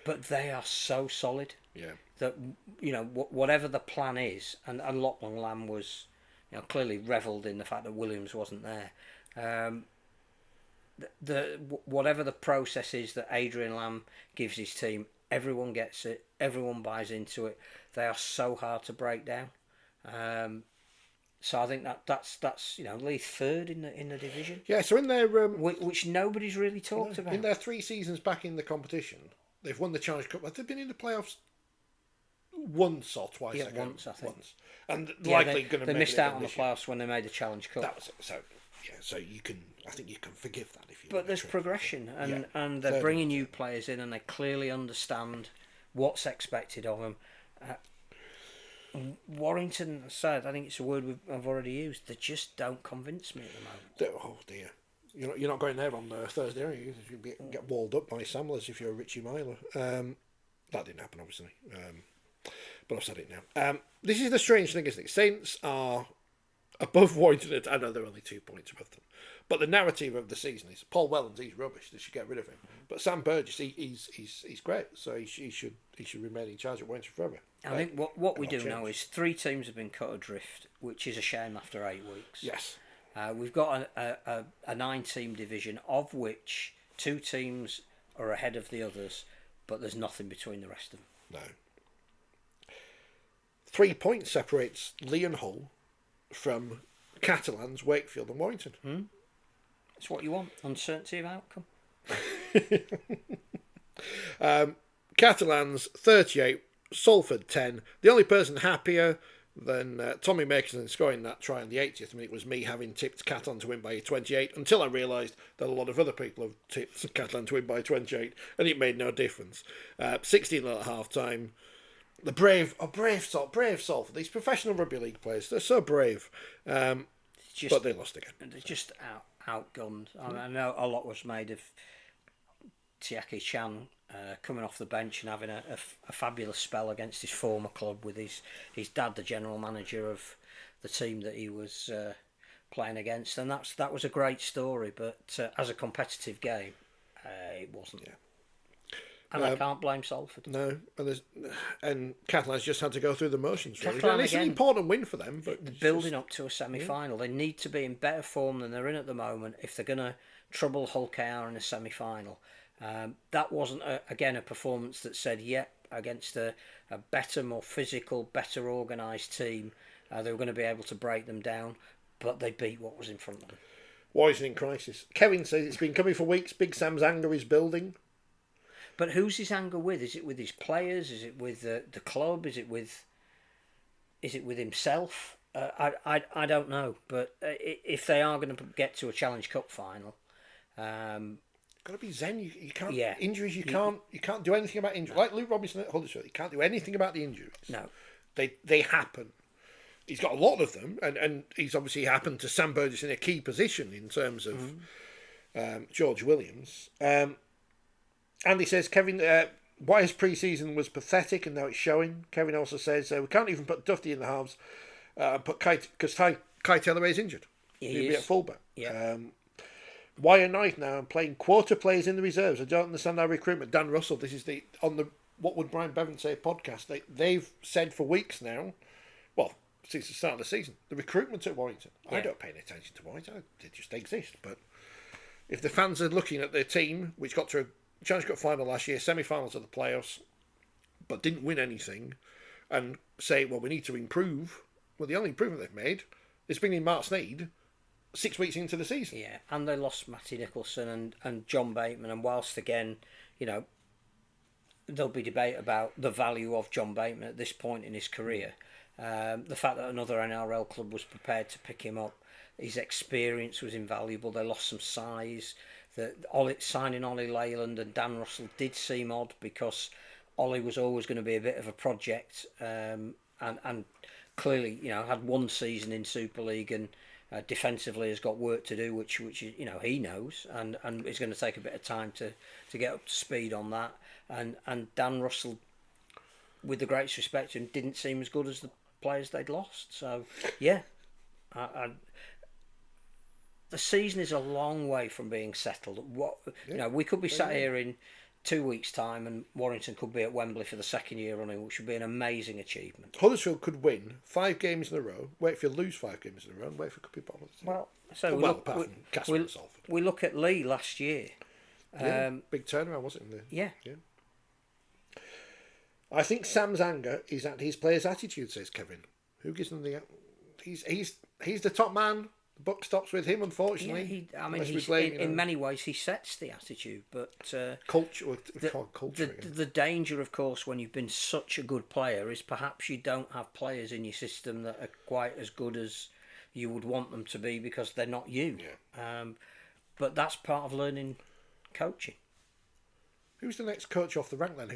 But they are so solid that whatever the plan is, and Lachlan Lamb was clearly revelled in the fact that Williams wasn't there. Whatever the process is that Adrian Lamb gives his team, everyone gets it, everyone buys into it. They are so hard to break down. So I think that's Lee third in the division. Yeah, so in their which nobody's really talked about. In their 3 seasons back in the competition, they've won the Challenge Cup. Have they been in the playoffs once or twice? Yeah, once I think. And likely going to. They missed out on the playoffs when they made the Challenge Cup. That was it. So yeah, so I think you can forgive that if you. But there's progression, and they're bringing new players in, and they clearly understand what's expected of them. Warrington said, I think it's a word I've already used. They just don't convince me at the moment. Oh dear, you're not going there on Thursday, are you? You'll get walled up by Samlers if you're a Richie Myler. That didn't happen, obviously. But I've said it now. This is the strange thing, isn't it? Saints are above Warrington. I know they're only 2 points above them. But the narrative of the season is Paul Wellens, he's rubbish. They should get rid of him. But Sam Burgess, he's great. So he should remain in charge at Warrington forever. I think what we do know is 3 teams have been cut adrift, which is a shame after 8 weeks. Yes. We've got a 9-team division, of which 2 teams are ahead of the others, but there's nothing between the rest of them. No. 3 points separates Lee and Hull from Catalans, Wakefield and Warrington. That's what you want, uncertainty of outcome. Catalans 38, Salford 10. The only person happier then Tommy Makerson scoring that try in the 80th minute was me having tipped Catalan to win by 28, until I realised that a lot of other people have tipped Catalan to win by 28, and it made no difference. 16-0 at half time. The brave Salford. These professional rugby league players, they're so brave. But they lost again. They're just outgunned. I know a lot was made of Tiaki Chan coming off the bench and having a fabulous spell against his former club with his dad, the general manager of the team that he was playing against, and that was a great story. But as a competitive game, it wasn't. Yeah. And I can't blame Salford. No, and Catalan's just had to go through the motions. Really. Catalan, it's an important win for them. But building up to a semi-final, they need to be in better form than they're in at the moment if they're going to trouble Hull KR in a semi-final. That wasn't, a performance that said, against a better, more physical, better organised team, they were going to be able to break them down, but they beat what was in front of them. Warriors in crisis. Kevin says it's been coming for weeks. Big Sam's anger is building. But who's his anger with? Is it with his players? Is it with the club? Is it with himself? I don't know. But if they are going to get to a Challenge Cup final, got to be zen. You can't injuries. You can't do anything about injuries. Like Luke Robinson at Huddersfield, you can't do anything about the injuries. No, they happen. He's got a lot of them, and he's obviously happened to Sam Burgess in a key position in terms of George Williams. Andy says, Kevin, Wyer's pre-season was pathetic and now it's showing. Kevin also says, we can't even put Duffy in the halves because Kai Taylor is injured. He'll be at fullback. Yeah. Wyer Knight now and playing quarter players in the reserves. I don't understand our recruitment. Dan Russell, this is on the What Would Brian Bevan Say podcast. They've said for weeks now, well, since the start of the season, the recruitment at Warrington. Yeah. I don't pay any attention to Warrington. They just exist. But if the fans are looking at their team, which got to a Challenge Cup final last year, semi-finals of the playoffs, but didn't win anything, and say, well, we need to improve. Well, the only improvement they've made is bringing Mark Sneyd 6 weeks into the season. Yeah, and they lost Matty Nicholson and John Bateman, and whilst again, there'll be debate about the value of John Bateman at this point in his career. The fact that another NRL club was prepared to pick him up, his experience was invaluable. They lost some size. Signing Ollie Leyland and Dan Russell did seem odd because Ollie was always going to be a bit of a project, and clearly, had one season in Super League and defensively has got work to do, which he knows, and it's going to take a bit of time to get up to speed on that. And Dan Russell, with the greatest respect to him, didn't seem as good as the players they'd lost. So yeah, the season is a long way from being settled. We could be sat here in 2 weeks' time and Warrington could be at Wembley for the second year running, which would be an amazing achievement. Huddersfield could win 5 games in a row, wait for you to lose 5 games in a row, and wait for it could be bottom of the table. We look at Lee last year. Big turnaround, wasn't it? Yeah. I think Sam's anger is at his players' attitude, says Kevin. Who gives them the... He's the top man. The buck stops with him, unfortunately. In many ways, he sets the attitude, but culture. The danger, of course, when you've been such a good player, is perhaps you don't have players in your system that are quite as good as you would want them to be because they're not you. Yeah. But that's part of learning coaching. Who's the next coach off the rank then?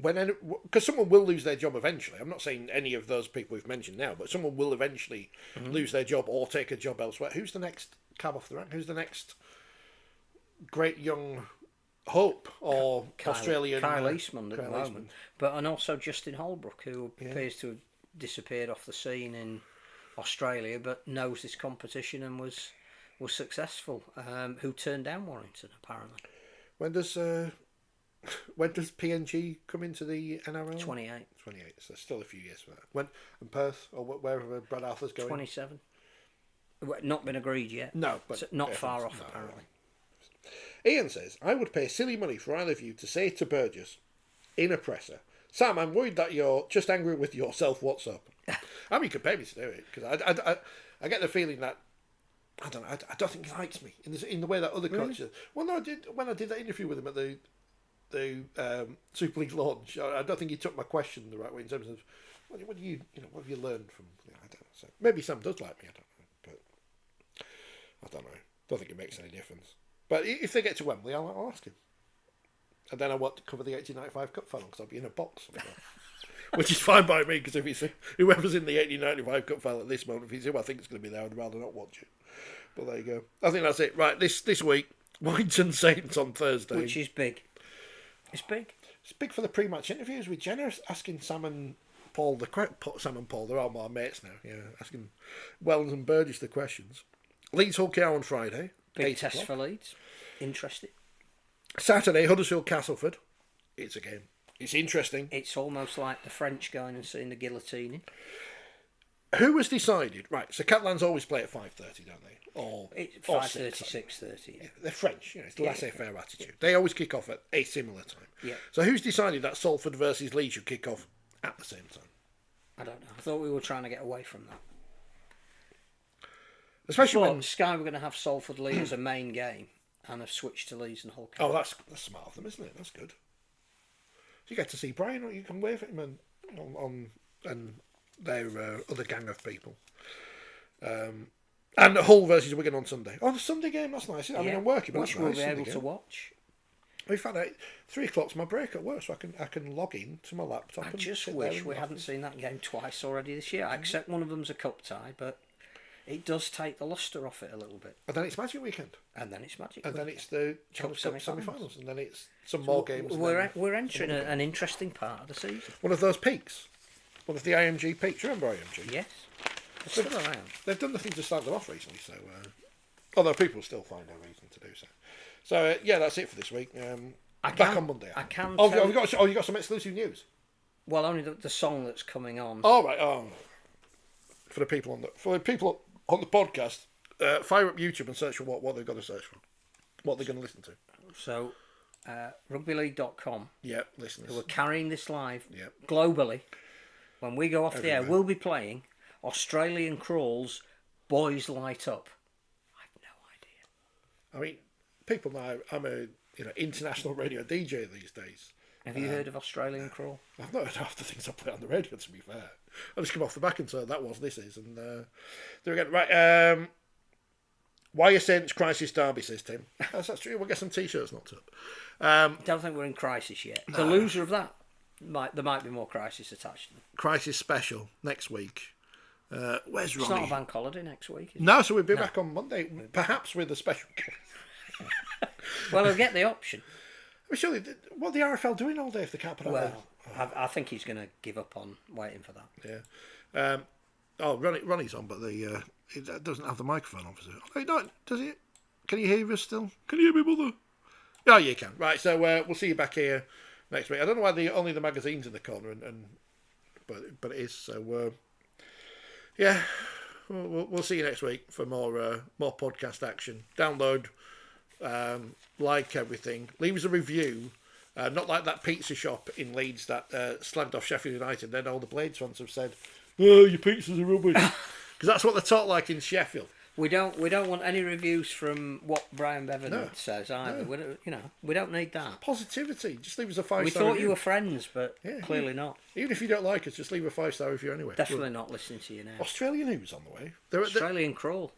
Because someone will lose their job eventually. I'm not saying any of those people we've mentioned now, but someone will eventually lose their job or take a job elsewhere. Who's the next cab off the rank? Who's the next great young hope or Australian? Kyle Eastman at the moment, and also Justin Holbrook, who appears to have disappeared off the scene in Australia, but knows this competition and was successful. Who turned down Warrington apparently. When does PNG come into the NRL? 28. 28. So still a few years for that. When and Perth or wherever Brad Arthur's going. 27. Not been agreed yet. No, but so not far off apparently. Ian says, I would pay silly money for either of you to say to Burgess in a presser, Sam, I'm worried that you're just angry with yourself. What's up? I mean, you could pay me to do it because I get the feeling that. I don't think he likes me in the way that other coaches. Well, no, when I did that interview with him at the Super League launch. I don't think he took my question the right way in terms of What do you know? What have you learned from? I don't know. So maybe Sam does like me. I don't know, but I don't know. Don't think it makes any difference. But if they get to Wembley, I'll ask him. And then I want to cover the 1895 Cup final because I'll be in a box somewhere. Which is fine by me, because if he's whoever's in the 1895 Cup final at this moment, if he's who I think is going to be there, I'd rather not watch it. But there you go. I think that's it. Right, this week, Warrington Saints on Thursday. Which is big. It's big. It's big for the pre-match interviews with Jenner asking Sam and Paul they're all my mates now, yeah, asking Wellens and Burgess the questions. Leeds Hull KR on Friday. Big test for Leeds. Interesting. Saturday, Huddersfield Castleford. It's a game. It's interesting. It's almost like the French going and seeing the guillotining. Who has decided? Right, so Catalans always play at 5:30, don't they? Or 5:30, 6:30. Yeah. They're French, it's the laissez-faire attitude. They always kick off at a similar time. Yeah. So who's decided that Salford versus Leeds should kick off at the same time? I don't know. I thought we were trying to get away from that. Especially when when Sky were going to have Salford Leeds as a main game and have switched to Leeds and Hull. Oh, that's smart of them, isn't it? That's good. You get to see Brian, or you can wave at him and their other gang of people. And Hull versus Wigan on Sunday. Oh, the Sunday game, that's nice. I mean, I'm working, but which that's we'll nice. be able Sunday to game. watch. In fact, 3 o'clock's my break at work, so I can log in to my laptop. I just wish we hadn't seen that game twice already this year. I accept one of them's a cup tie, but it does take the lustre off it a little bit. And then it's Magic Weekend. And then it's Magic. And then it's the Challenge Cup semi-finals. semi-finals. And then it's some more games. We're entering an interesting part of the season. One of those peaks. One of the IMG peaks. Remember IMG? Yes. They're still around. They've done nothing to slag them off recently, so although people still find no reason to do so. So yeah, that's it for this week. Back on Monday. I can. You got some exclusive news. Well, only the song that's coming on. All right. For the people on the podcast, fire up YouTube and search for what they've got to search for, what they're going to listen to. So, rugbyleague.com. Yeah, listeners. Who are carrying this live Yep. globally. When we go off Everywhere. the air, we'll be playing Australian Crawl's Boys Light Up. I have no idea. I mean, people know I'm a international radio DJ these days. Have you heard of Australian Crawl? I've not heard half the things I play on the radio, to be fair. I just come off the back and said this is, and there again. Right, why are Saints Crisis Derby, says Tim. That's true. We'll get some t-shirts knocked up. Don't think we're in crisis yet. The loser of that, there might be more crisis attached to them. Crisis special next week. Where's Ronnie? It's not a bank holiday next week, is it? No, so we'll be back on Monday, perhaps with a special guest. Well, they'll get the option. I mean, surely, what are the RFL doing all day if they can't put out? Well, I think he's going to give up on waiting for that. Yeah. Ronnie's on, but it doesn't have the microphone on. Oh, no, does it? Can you hear us still? Can you hear me, mother? Yeah, you can. Right, so we'll see you back here next week. I don't know why only the magazine's in the corner, but it is. So yeah, we'll see you next week for more podcast action. Download, like everything. Leave us a review. Not like that pizza shop in Leeds that slagged off Sheffield United. Then all the Blades fans have said, "Oh, your pizzas are rubbish," because that's what they talk like in Sheffield. We don't want any reviews from what Brian Bevan says either. No. We don't need that. Positivity. Just leave us a 5-star. We thought review. you were friends, but clearly not. Even if you don't like us, just leave a 5-star review anyway. Definitely not listening to you now. Australian news on the way. Australian Crawl.